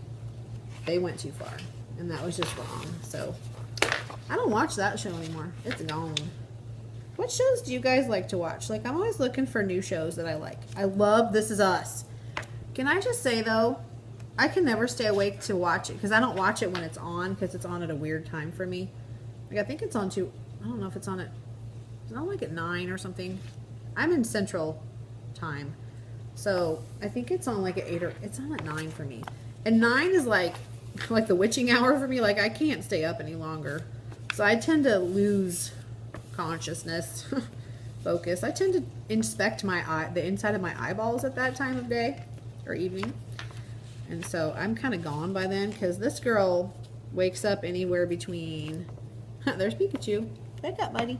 D: they went too far. And that was just wrong. So I don't watch that show anymore. It's gone. What shows do you guys like to watch? Like, I'm always looking for new shows that I like. I love This Is Us. Can I just say, though, I can never stay awake to watch it because I don't watch it when it's on because it's on at a weird time for me. Like, I think it's on I don't know if it's on it's on like at 9 or something. I'm in Central Time. So, I think it's on like at 8 it's on at 9 for me. And 9 is like the witching hour for me. Like, I can't stay up any longer. So, I tend to lose consciousness, focus. I tend to inspect the inside of my eyeballs at that time of day or evening. And so I'm kind of gone by then because this girl wakes up anywhere between, there's Pikachu. Wake up, buddy.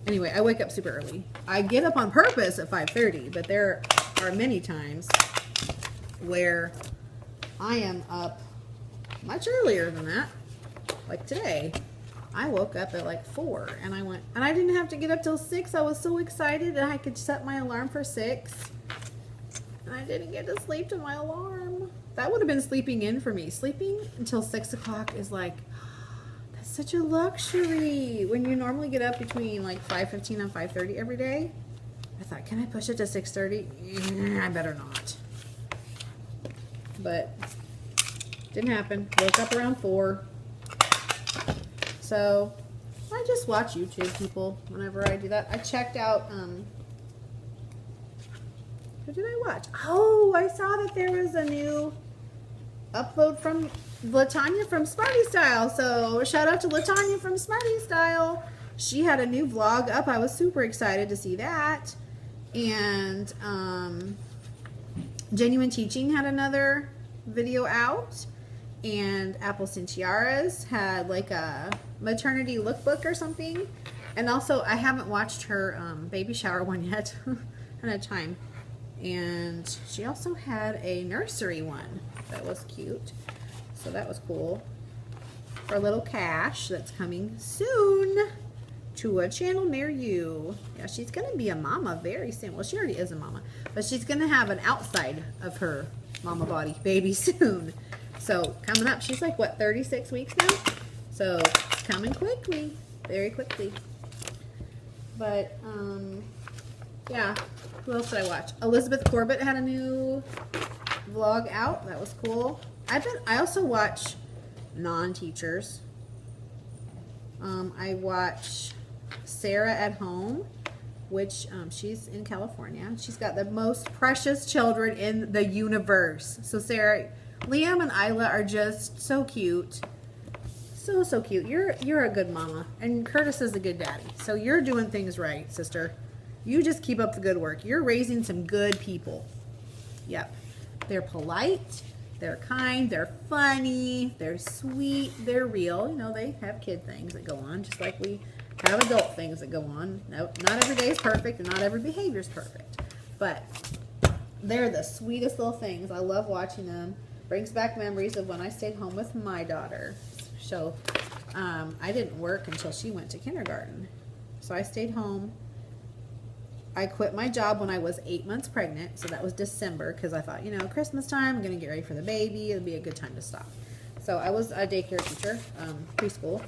D: Anyway, I wake up super early. I get up on purpose at 5:30, but there are many times where I am up much earlier than that. Like today. I woke up at like 4 and I didn't have to get up till 6. I was so excited that I could set my alarm for 6. And I didn't get to sleep to my alarm. That would have been sleeping in for me. Sleeping until 6 o'clock is like, that's such a luxury. When you normally get up between like 5:15 and 5:30 every day. I thought, can I push it to 6:30? I better not. But didn't happen. Woke up around 4. So I just watch YouTube, people, whenever I do that. I checked out, what did I watch? Oh, I saw that there was a new upload from Latanya from Smarty Style. So shout out to Latanya from Smarty Style. She had a new vlog up. I was super excited to see that. And Genuine Teaching had another video out. And Apples and Tiaras had like a maternity lookbook or something. And also, I haven't watched her baby shower one yet. I haven't had time. And she also had a nursery one that was cute. So that was cool. For little Cash that's coming soon to a channel near you. Yeah, she's going to be a mama very soon. Well, she already is a mama. But she's going to have an outside of her mama body baby soon. So coming up, she's like, what, 36 weeks now? So it's coming quickly, very quickly. But, yeah, who else did I watch? Elizabeth Corbett had a new vlog out. That was cool. I also watch non-teachers. I watch Sarah at Home, which she's in California. She's got the most precious children in the universe. So Sarah, Liam and Isla are just so cute. So cute. You're a good mama. And Curtis is a good daddy. So you're doing things right, sister. You just keep up the good work. You're raising some good people. Yep. They're polite. They're kind. They're funny. They're sweet. They're real. You know, they have kid things that go on, just like we have adult things that go on. No, not every day is perfect, and not every behavior is perfect. But they're the sweetest little things. I love watching them. Brings back memories of when I stayed home with my daughter. So I didn't work until she went to kindergarten. So I stayed home. I quit my job when I was 8 months pregnant. So that was December, because I thought, you know, Christmas time, I'm going to get ready for the baby. It'll be a good time to stop. So I was a daycare teacher, preschool.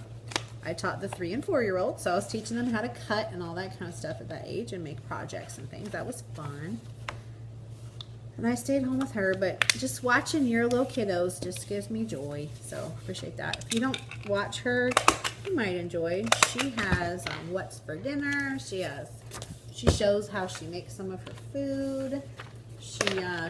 D: I taught the 3- and 4-year-olds. So I was teaching them how to cut and all that kind of stuff at that age and make projects and things. That was fun. And I stayed home with her, but just watching your little kiddos just gives me joy. So appreciate that. If you don't watch her, you might enjoy. She has What's for Dinner. She shows how she makes some of her food. She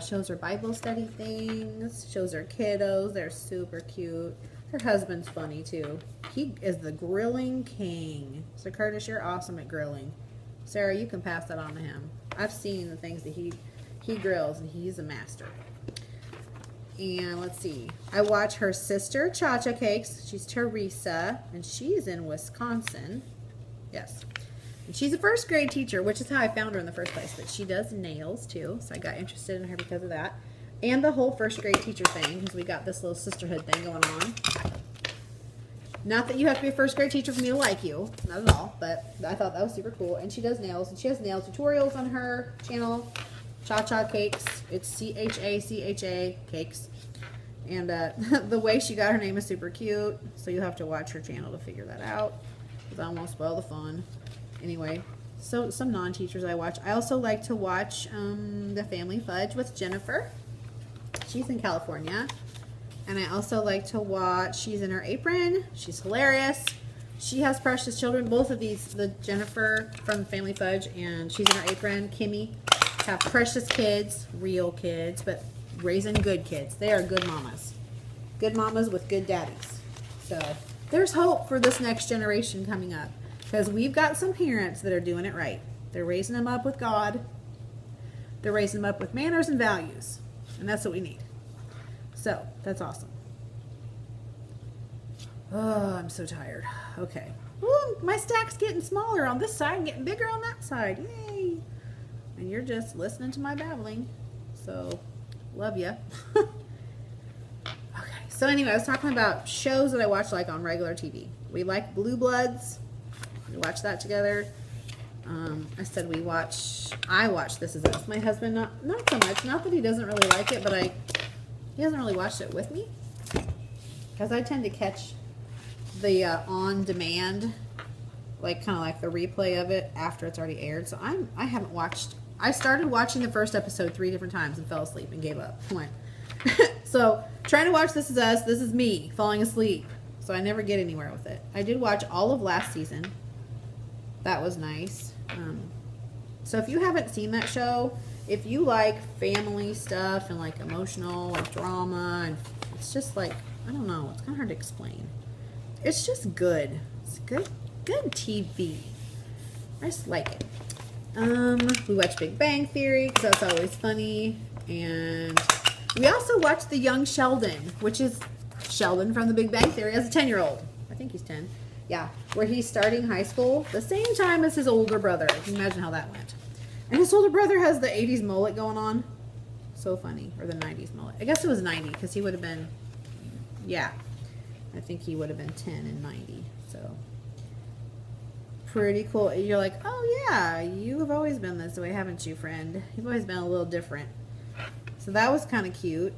D: shows her Bible study things. Shows her kiddos. They're super cute. Her husband's funny too. He is the grilling king. So Curtis, you're awesome at grilling. Sarah, you can pass that on to him. I've seen the things that he grills, and he's a master. And let's see. I watch her sister, Cha-Cha Cakes. She's Teresa, and she's in Wisconsin. Yes. And she's a 1st grade teacher, which is how I found her in the first place. But she does nails, too, so I got interested in her because of that. And the whole 1st grade teacher thing, because we got this little sisterhood thing going on. Not that you have to be a 1st grade teacher for me to like you. Not at all. But I thought that was super cool. And she does nails. And she has nail tutorials on her channel. Cha-Cha Cakes. It's C-H-A-C-H-A Cakes. And the way she got her name is super cute. So you'll have to watch her channel to figure that out, because I won't spoil the fun. Anyway, so some non-teachers I watch. I also like to watch The Family Fudge with Jennifer. She's in California. And I also like to watch She's in Her Apron. She's hilarious. She has precious children. Both of these, the Jennifer from Family Fudge and She's in Her Apron, Kimmy, have precious kids, real kids, but raising good kids. They are good mamas. Good mamas with good daddies. So there's hope for this next generation coming up, because we've got some parents that are doing it right. They're raising them up with God. They're raising them up with manners and values. And that's what we need. So that's awesome. Oh, I'm so tired. Okay. Ooh, my stack's getting smaller on this side and getting bigger on that side. Yay. And you're just listening to my babbling. So, love ya. Okay. So anyway, I was talking about shows that I watch like on regular TV. We like Blue Bloods. We watch that together. I said I watch This Is Us. My husband, not so much. Not that he doesn't really like it, but he hasn't really watched it with me. Because I tend to catch the on-demand like kind of like the replay of it after it's already aired. So I haven't watched. I started watching the first episode 3 different times and fell asleep and gave up. Went. So trying to watch This Is Us. This is me falling asleep. So I never get anywhere with it. I did watch all of last season. That was nice. So if you haven't seen that show, if you like family stuff and like emotional, like drama, and it's just like, I don't know, it's kind of hard to explain. It's just good. It's good TV. I just like it. We watch Big Bang Theory because that's always funny, and we also watch The Young Sheldon, which is Sheldon from The Big Bang Theory as a 10-year-old. I think he's 10. Yeah, where he's starting high school the same time as his older brother. You can imagine how that went. And his older brother has the 80s mullet going on. So funny. Or the 90s mullet. I guess it was 90 because he would have been, yeah. I think he would have been 10 in 90. So, pretty cool. You're like, oh yeah, you have always been this way, haven't you, friend? You've always been a little different. So that was kind of cute.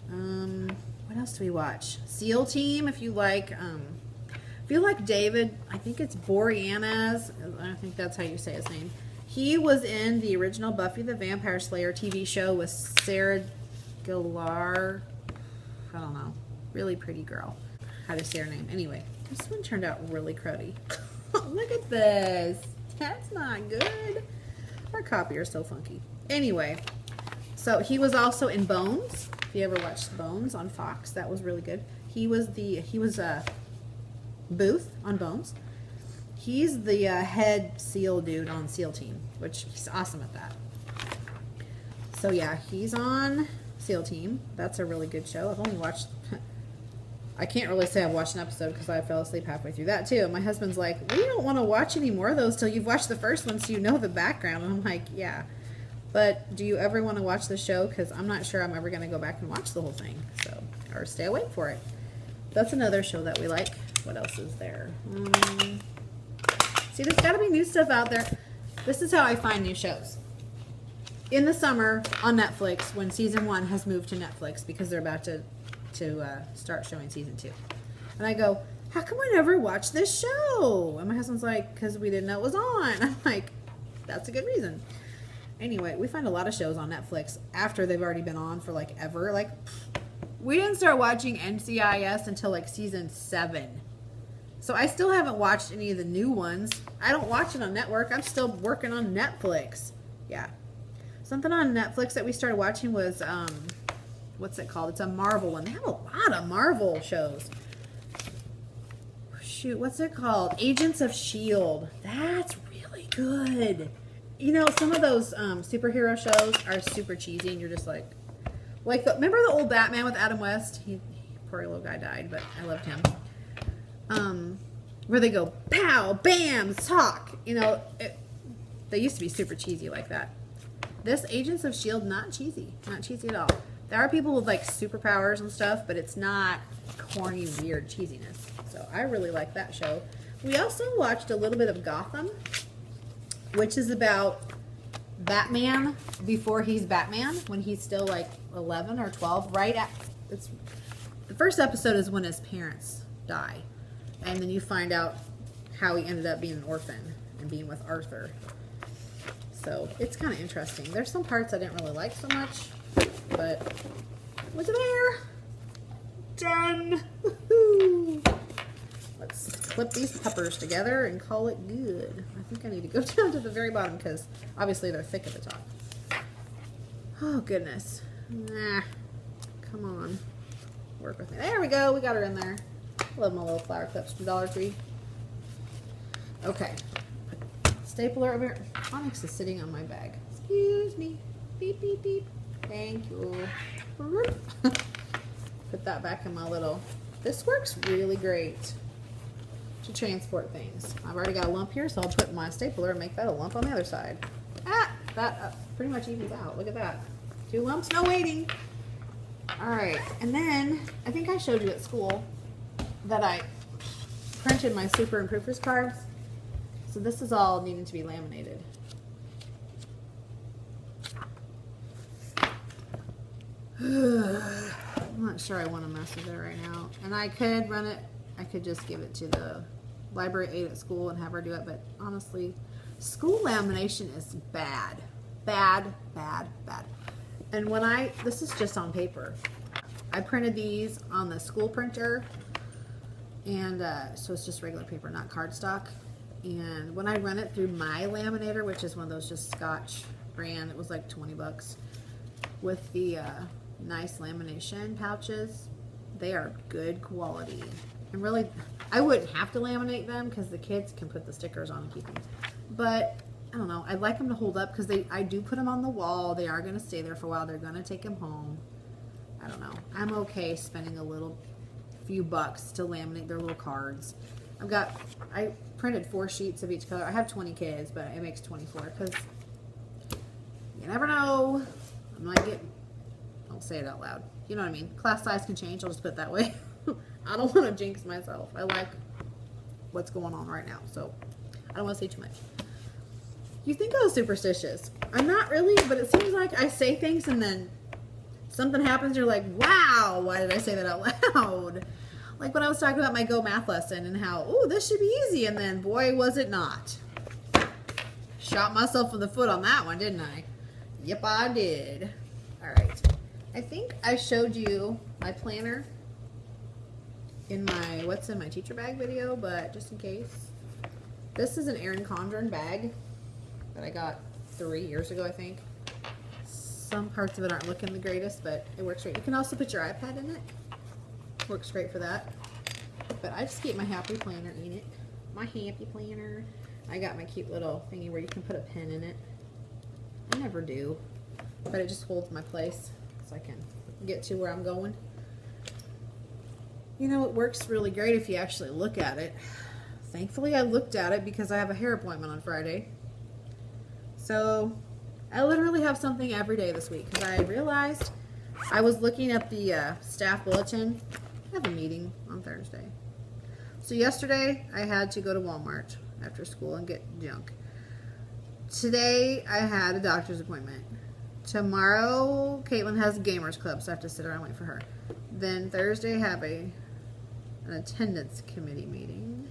D: What else do we watch? SEAL Team, if you like David, I think it's Boreanaz. I think that's how you say his name. He was in the original Buffy the Vampire Slayer TV show with Sarah Gellar. I don't know. Really pretty girl. How to say her name. Anyway, this one turned out really cruddy. Look at this. That's not good. Our copier is so funky. Anyway, so he was also in Bones. If you ever watched Bones on Fox, that was really good. He was Booth on Bones. He's the head SEAL dude on SEAL Team, which he's awesome at that. So yeah, he's on SEAL Team. That's a really good show. I've only watched, I can't really say I've watched an episode because I fell asleep halfway through that too. My husband's like, we don't want to watch any more of those till you've watched the first one so you know the background. And I'm like, yeah. But do you ever want to watch the show? Because I'm not sure I'm ever going to go back and watch the whole thing. So, or stay awake for it. That's another show that we like. What else is there? See, there's got to be new stuff out there. This is how I find new shows. In the summer on Netflix, when season 1 has moved to Netflix because they're about to start showing season 2. And I go, how come I never watched this show? And my husband's like, because we didn't know it was on. I'm like, that's a good reason. Anyway, we find a lot of shows on Netflix after they've already been on for like ever. Like, we didn't start watching NCIS until like season 7. So I still haven't watched any of the new ones. I don't watch it on network. I'm still working on Netflix. Yeah. Something on Netflix that we started watching was, what's it called? It's a Marvel one. They have a lot of Marvel shows. Shoot, what's it called? Agents of S.H.I.E.L.D. That's really good. You know, some of those superhero shows are super cheesy and you're just like remember the old Batman with Adam West? Poor little guy died, but I loved him. Where they go, pow, bam, talk. You know, they used to be super cheesy like that. This Agents of S.H.I.E.L.D., not cheesy. Not cheesy at all. There are people with like superpowers and stuff, but it's not corny, weird cheesiness. So I really like that show. We also watched a little bit of Gotham, which is about Batman before he's Batman, when he's still like 11 or 12. The first episode is when his parents die. And then you find out how he ended up being an orphan and being with Arthur. So it's kind of interesting. There's some parts I didn't really like so much, but look at there. Done. Woohoo. Let's clip these peppers together and call it good. I think I need to go down to the very bottom because obviously they're thick at the top. Oh goodness. Nah. Come on. Work with me. There we go. We got her in there. Love my little flower clips from Dollar Tree. Okay. Stapler over here. Onyx is sitting on my bag. Excuse me. Beep, beep, beep. Thank you. Put that back in my little... This works really great to transport things. I've already got a lump here, so I'll put my stapler and make that a lump on the other side. Ah! That pretty much evens out. Look at that. 2 lumps, no waiting. Alright, and then I think I showed you at school that I printed my super improvers cards. So this is all needing to be laminated. I'm not sure I want to mess with it right now. And I could run it, I could just give it to the library aide at school and have her do it, but honestly, school lamination is bad. Bad, bad, bad. And when this is just on paper. I printed these on the school printer, and so it's just regular paper, not cardstock. And when I run it through my laminator, which is one of those just Scotch brand, it was like 20 bucks with the nice lamination pouches. They are good quality. And really, I wouldn't have to laminate them because the kids can put the stickers on and keep them. But I don't know, I'd like them to hold up because I do put them on the wall. They are going to stay there for a while. They're going to take them home. I don't know. I'm okay spending a few bucks to laminate their little cards. I printed 4 sheets of each color. I have 20 kids, but it makes 24 because you never know. I'm not getting, I'll say it out loud. You know what I mean? Class size can change. I'll just put it that way. I don't want to jinx myself. I like what's going on right now, so I don't want to say too much. You think I was superstitious. I'm not really, but it seems like I say things and then something happens, you're like, wow, why did I say that out loud? Like when I was talking about my Go Math lesson and how, oh, this should be easy, and then boy, was it not. Shot myself in the foot on that one, didn't I? Yep, I did. All right. I think I showed you my planner in my what's in my teacher bag video, but just in case. This is an Erin Condren bag that I got 3 years ago, I think. Some parts of it aren't looking the greatest, but it works great. You can also put your iPad in it. Works great for that. But I just keep my happy planner in it. My happy planner. I got my cute little thingy where you can put a pen in it. I never do, but it just holds my place so I can get to where I'm going. You know, it works really great if you actually look at it. Thankfully, I looked at it because I have a hair appointment on Friday. So I literally have something every day this week because I realized I was looking at the staff bulletin. I have a meeting on Thursday. So yesterday I had to go to Walmart after school and get junk. Today I had a doctor's appointment. Tomorrow Caitlin has a gamers club, so I have to sit around and wait for her. Then Thursday I have an attendance committee meeting.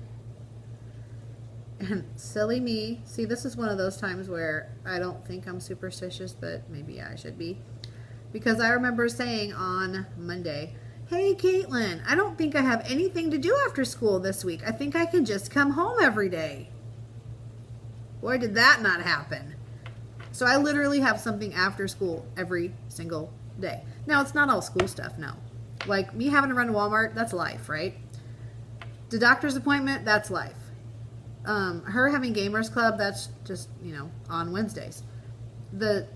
D: And silly me, see, this is one of those times where I don't think I'm superstitious, but maybe I should be. Because I remember saying on Monday, hey Caitlin, I don't think I have anything to do after school this week. I think I can just come home every day. Boy, did that not happen. So I literally have something after school every single day. Now, it's not all school stuff, no. Like me having to run to Walmart, that's life, right? The doctor's appointment, that's life. Her having gamers club, that's just, you know, on Wednesdays. The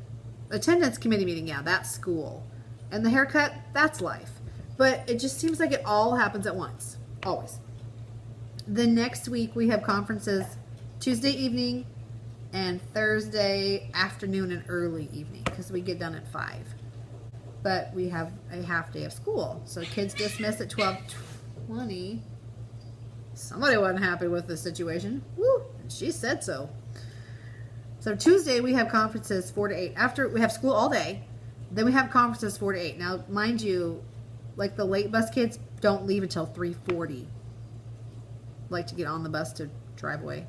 D: attendance committee meeting, yeah, that's school. And the haircut, that's life. But it just seems like it all happens at once, always. The next week we have conferences Tuesday evening and Thursday afternoon and early evening because we get done at 5. But we have a half day of school. So kids dismiss at 12:20. Somebody wasn't happy with the situation. Woo! And she said so. So Tuesday we have conferences 4 to 8. After we have school all day, then we have conferences 4 to 8. Now, mind you, like the late bus kids don't leave until 3:40. Like to get on the bus to drive away.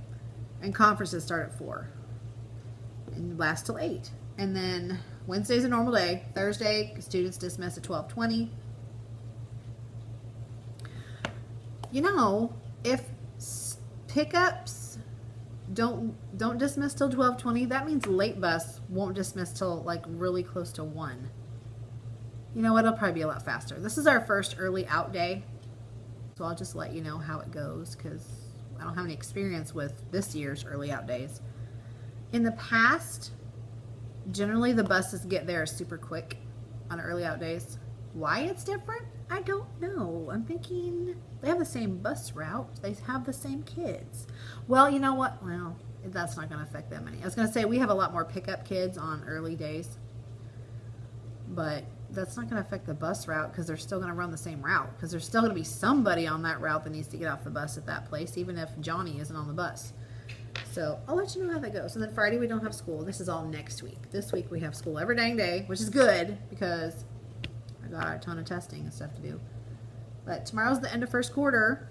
D: And conferences start at 4 and last till 8. And then Wednesday's a normal day. Thursday, students dismiss at 12:20. You know, if pickups don't dismiss till 12:20, that means late bus won't dismiss till like really close to 1. You know what? It'll probably be a lot faster. This is our first early out day, so I'll just let you know how it goes because I don't have any experience with this year's early out days. In the past, generally the buses get there super quick on early out days. Why it's different? I don't know. I'm thinking they have the same bus route. They have the same kids. Well, you know what? Well, that's not going to affect them any. I was going to say we have a lot more pickup kids on early days, but that's not going to affect the bus route because they're still going to run the same route because there's still going to be somebody on that route that needs to get off the bus at that place, even if Johnny isn't on the bus. So I'll let you know how that goes. And then Friday we don't have school. This is all next week. This week we have school every dang day, which is good because I got a ton of testing and stuff to do. But tomorrow's the end of first quarter.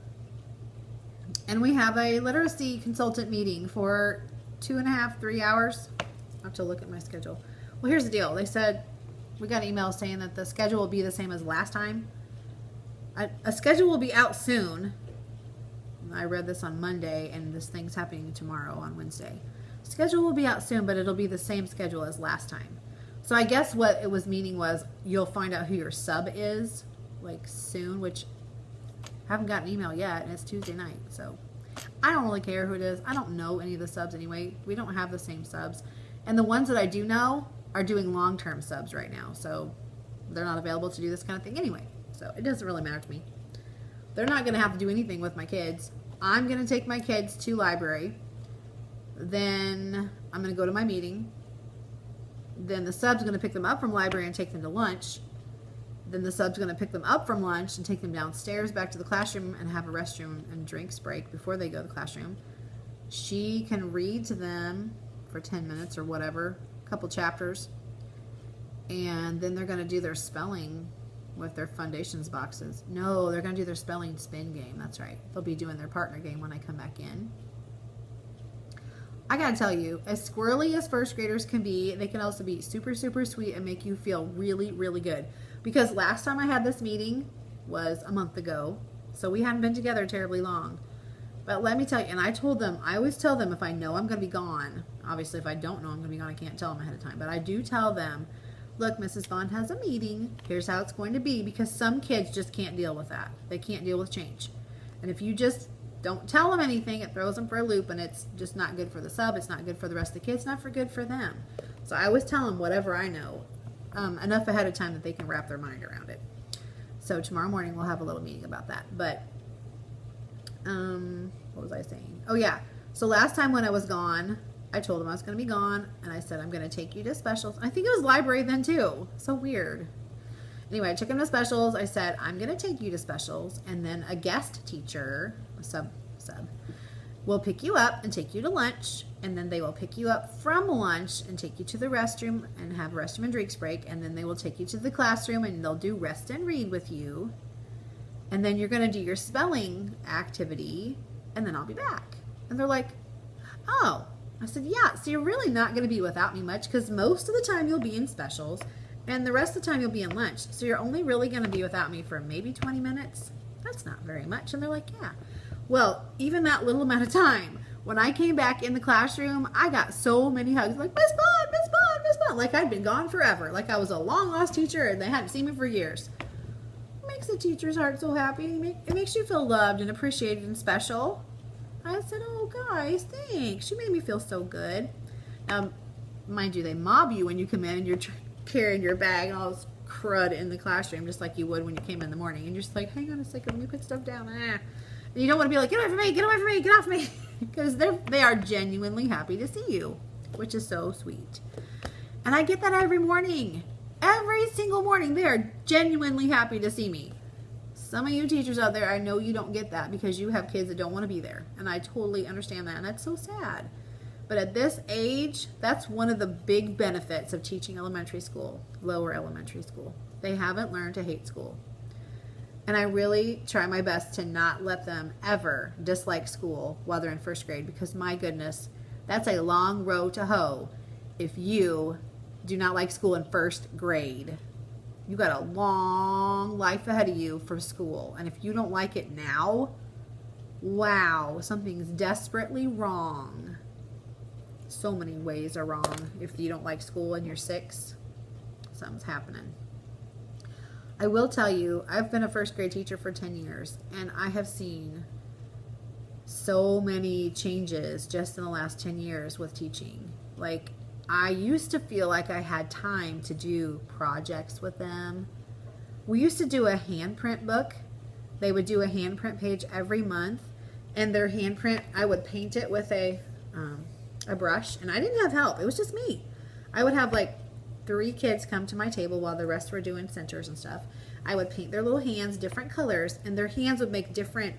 D: And we have a literacy consultant meeting for 2.5, 3 hours. I have to look at my schedule. Well, here's the deal. They said, we got an email saying that the schedule will be the same as last time. A schedule will be out soon. I read this on Monday, and this thing's happening tomorrow on Wednesday. Schedule will be out soon, but it'll be the same schedule as last time. So I guess what it was meaning was you'll find out who your sub is, like, soon, which I haven't gotten an email yet, and it's Tuesday night. So I don't really care who it is. I don't know any of the subs anyway. We don't have the same subs. And the ones that I do know are doing long-term subs right now. So they're not available to do this kind of thing anyway. So it doesn't really matter to me. They're not going to have to do anything with my kids. I'm going to take my kids to library. Then I'm going to go to my meeting. Then the sub's going to pick them up from library and take them to lunch. Then the sub's going to pick them up from lunch and take them downstairs back to the classroom and have a restroom and drinks break before they go to the classroom. She can read to them for 10 minutes or whatever, a couple chapters. And then they're going to do their spelling with their foundations boxes. No, they're going to do their spelling spin game. That's right. They'll be doing their partner game when I come back in. I gotta tell you, as squirrely as first graders can be, they can also be super, super sweet and make you feel really, really good. Because last time I had this meeting was a month ago, so we hadn't been together terribly long. But let me tell you, and I told them, I always tell them if I know I'm going to be gone. Obviously, if I don't know I'm going to be gone, I can't tell them ahead of time. But I do tell them, look, Mrs. Vaughn has a meeting. Here's how it's going to be. Because some kids just can't deal with that. They can't deal with change. And if you just don't tell them anything, it throws them for a loop, and it's just not good for the sub. It's not good for the rest of the kids. Not for good for them. So I always tell them whatever I know, enough ahead of time that they can wrap their mind around it. So tomorrow morning we'll have a little meeting about that. But what was I saying? Oh yeah. So last time when I was gone, I told them I was going to be gone, and I said I'm going to take you to specials. I think it was library then too. So weird. Anyway, I took them to specials. I said I'm going to take you to specials, and then a guest teacher, a sub, will pick you up and take you to lunch, and then they will pick you up from lunch and take you to the restroom and have a restroom and drinks break, and then they will take you to the classroom and they'll do rest and read with you, and then you're going to do your spelling activity, and then I'll be back. And they're like, oh. I said, yeah, so you're really not going to be without me much, because most of the time you'll be in specials and the rest of the time you'll be in lunch, so you're only really going to be without me for maybe 20 minutes. That's not very much. And they're like, yeah. Well, even that little amount of time, when I came back in the classroom, I got so many hugs, like, Miss Bond, Miss Bond, Miss Bond, like I'd been gone forever, like I was a long-lost teacher and they hadn't seen me for years. It makes the teacher's heart so happy. It makes you feel loved and appreciated and special. I said, oh, guys, thanks. You made me feel so good. Mind you, they mob you when you come in and you're carrying your bag and all this crud in the classroom, just like you would when you came in the morning. And you're just like, hang on a second, let me put stuff down. And you don't want to be like, get away from me, get away from me, get off me. Because they are genuinely happy to see you, which is so sweet. And I get that every morning. Every single morning, they are genuinely happy to see me. Some of you teachers out there, I know you don't get that because you have kids that don't want to be there. And I totally understand that. And that's so sad. But at this age, that's one of the big benefits of teaching elementary school, lower elementary school. They haven't learned to hate school. And I really try my best to not let them ever dislike school while they're in first grade, because my goodness, that's a long row to hoe if you do not like school in first grade. You got a long life ahead of you for school. And if you don't like it now, wow, something's desperately wrong. So many ways are wrong. If you don't like school and you're 6, something's happening. I will tell you, I've been a first grade teacher for 10 years, and I have seen so many changes just in the last 10 years with teaching. Like, I used to feel like I had time to do projects with them. We used to do a handprint book. They would do a handprint page every month, and their handprint, I would paint it with a brush, and I didn't have help. It was just me. I would have like 3 kids come to my table while the rest were doing centers and stuff. I would paint their little hands different colors, and their hands would make different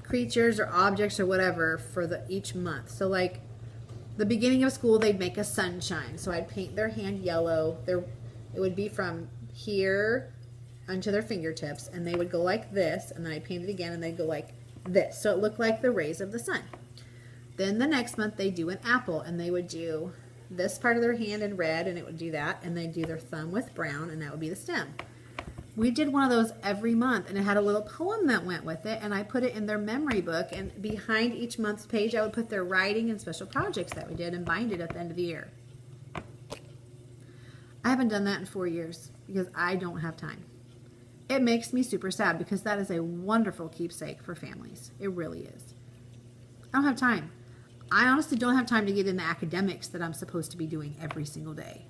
D: creatures or objects or whatever for each month. So like the beginning of school, they'd make a sunshine. So I'd paint their hand yellow. It would be from here onto their fingertips, and they would go like this, and then I'd paint it again, and they'd go like this. So it looked like the rays of the sun. Then the next month they do an apple, and they would do this part of their hand in red, and it would do that, and they'd do their thumb with brown, and that would be the stem. We did one of those every month, and it had a little poem that went with it, and I put it in their memory book, and behind each month's page I would put their writing and special projects that we did and bind it at the end of the year. I haven't done that in 4 years because I don't have time. It makes me super sad because that is a wonderful keepsake for families. It really is. I don't have time. I honestly don't have time to get in the academics that I'm supposed to be doing every single day.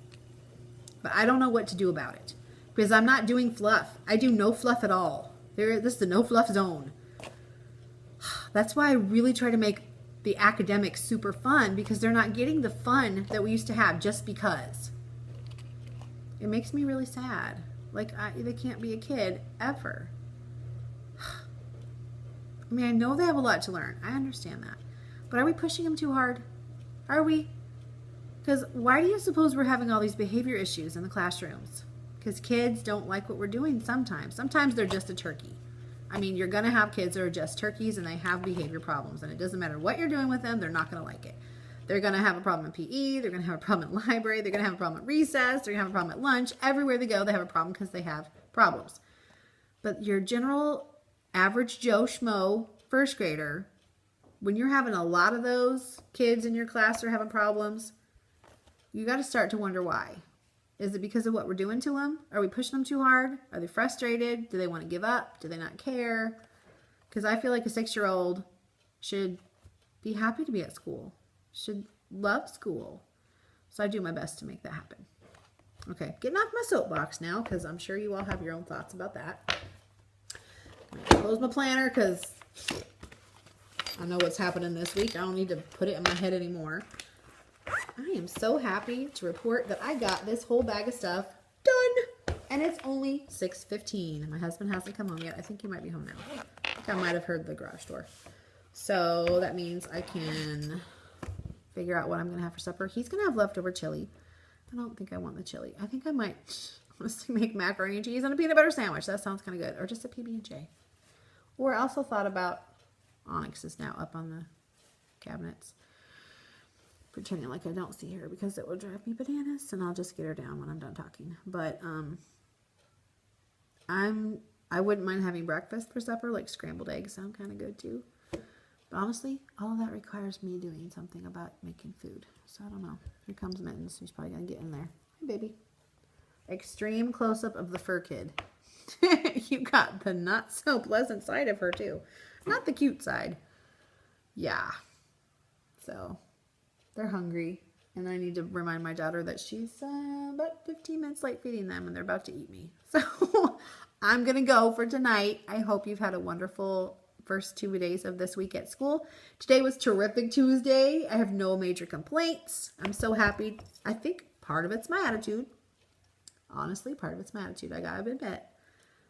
D: But I don't know what to do about it because I'm not doing fluff. I do no fluff at all. This is the no fluff zone. That's why I really try to make the academics super fun because they're not getting the fun that we used to have just because. It makes me really sad. Like, they can't be a kid ever. I mean, I know they have a lot to learn. I understand that. But are we pushing them too hard? Are we? Because why do you suppose we're having all these behavior issues in the classrooms? Because kids don't like what we're doing sometimes. Sometimes they're just a turkey. I mean, you're going to have kids that are just turkeys and they have behavior problems. And it doesn't matter what you're doing with them, they're not going to like it. They're going to have a problem in PE. They're going to have a problem in library. They're going to have a problem at recess. They're going to have a problem at lunch. Everywhere they go, they have a problem because they have problems. But your general average Joe Schmo first grader, when you're having a lot of those kids in your class are having problems, you got to start to wonder why. Is it because of what we're doing to them? Are we pushing them too hard? Are they frustrated? Do they want to give up? Do they not care? Because I feel like a 6-year-old should be happy to be at school. Should love school. So I do my best to make that happen. Okay, getting off my soapbox now because I'm sure you all have your own thoughts about that. I'm gonna close my planner because I know what's happening this week. I don't need to put it in my head anymore. I am so happy to report that I got this whole bag of stuff done. And it's only 6:15 and my husband hasn't come home yet. I think he might be home now. I think I might have heard the garage door. So that means I can figure out what I'm going to have for supper. He's going to have leftover chili. I don't think I want the chili. I think I might honestly make macaroni and cheese and a peanut butter sandwich. That sounds kind of good. Or just a PB&J. Or I also thought about, Onyx is now up on the cabinets. Pretending like I don't see her because it will drive me bananas. And I'll just get her down when I'm done talking. But I wouldn't mind having breakfast for supper. Like scrambled eggs sound kind of good too. But honestly, all of that requires me doing something about making food. So I don't know. Here comes Mittens. He's probably going to get in there. Hi, baby. Extreme close-up of the fur kid. You got the not so pleasant side of her too. Not the cute side. Yeah. So they're hungry. And I need to remind my daughter that she's about 15 minutes late feeding them and they're about to eat me. So I'm going to go for tonight. I hope you've had a wonderful first 2 days of this week at school. Today was terrific Tuesday. I have no major complaints. I'm so happy. I think part of it's my attitude. Honestly, part of it's my attitude. I gotta admit.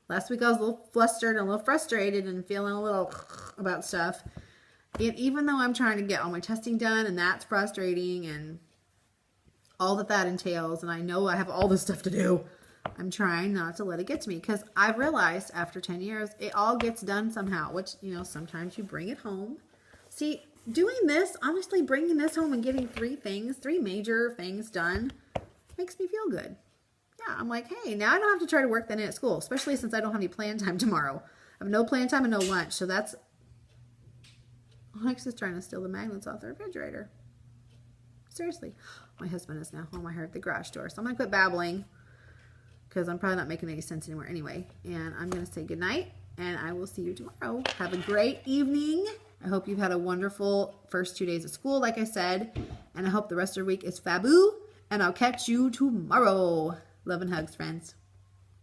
D: Last week I was a little flustered and a little frustrated and feeling a little about stuff. And even though I'm trying to get all my testing done and that's frustrating and all that entails, and I know I have all this stuff to do, I'm trying not to let it get to me because I've realized after 10 years, it all gets done somehow, which, you know, sometimes you bring it home. See, doing this, honestly, bringing this home and getting 3 major things done makes me feel good. Yeah, I'm like, hey, now I don't have to try to work that in at school, especially since I don't have any plan time tomorrow. I have no plan time and no lunch, so that's... Onyx is trying to steal the magnets off the refrigerator. Seriously. My husband is now home. I heard the garage door, so I'm going to quit babbling because I'm probably not making any sense anymore anyway. And I'm going to say goodnight, and I will see you tomorrow. Have a great evening. I hope you've had a wonderful first 2 days of school, like I said. And I hope the rest of your week is faboo. And I'll catch you tomorrow. Love and hugs, friends.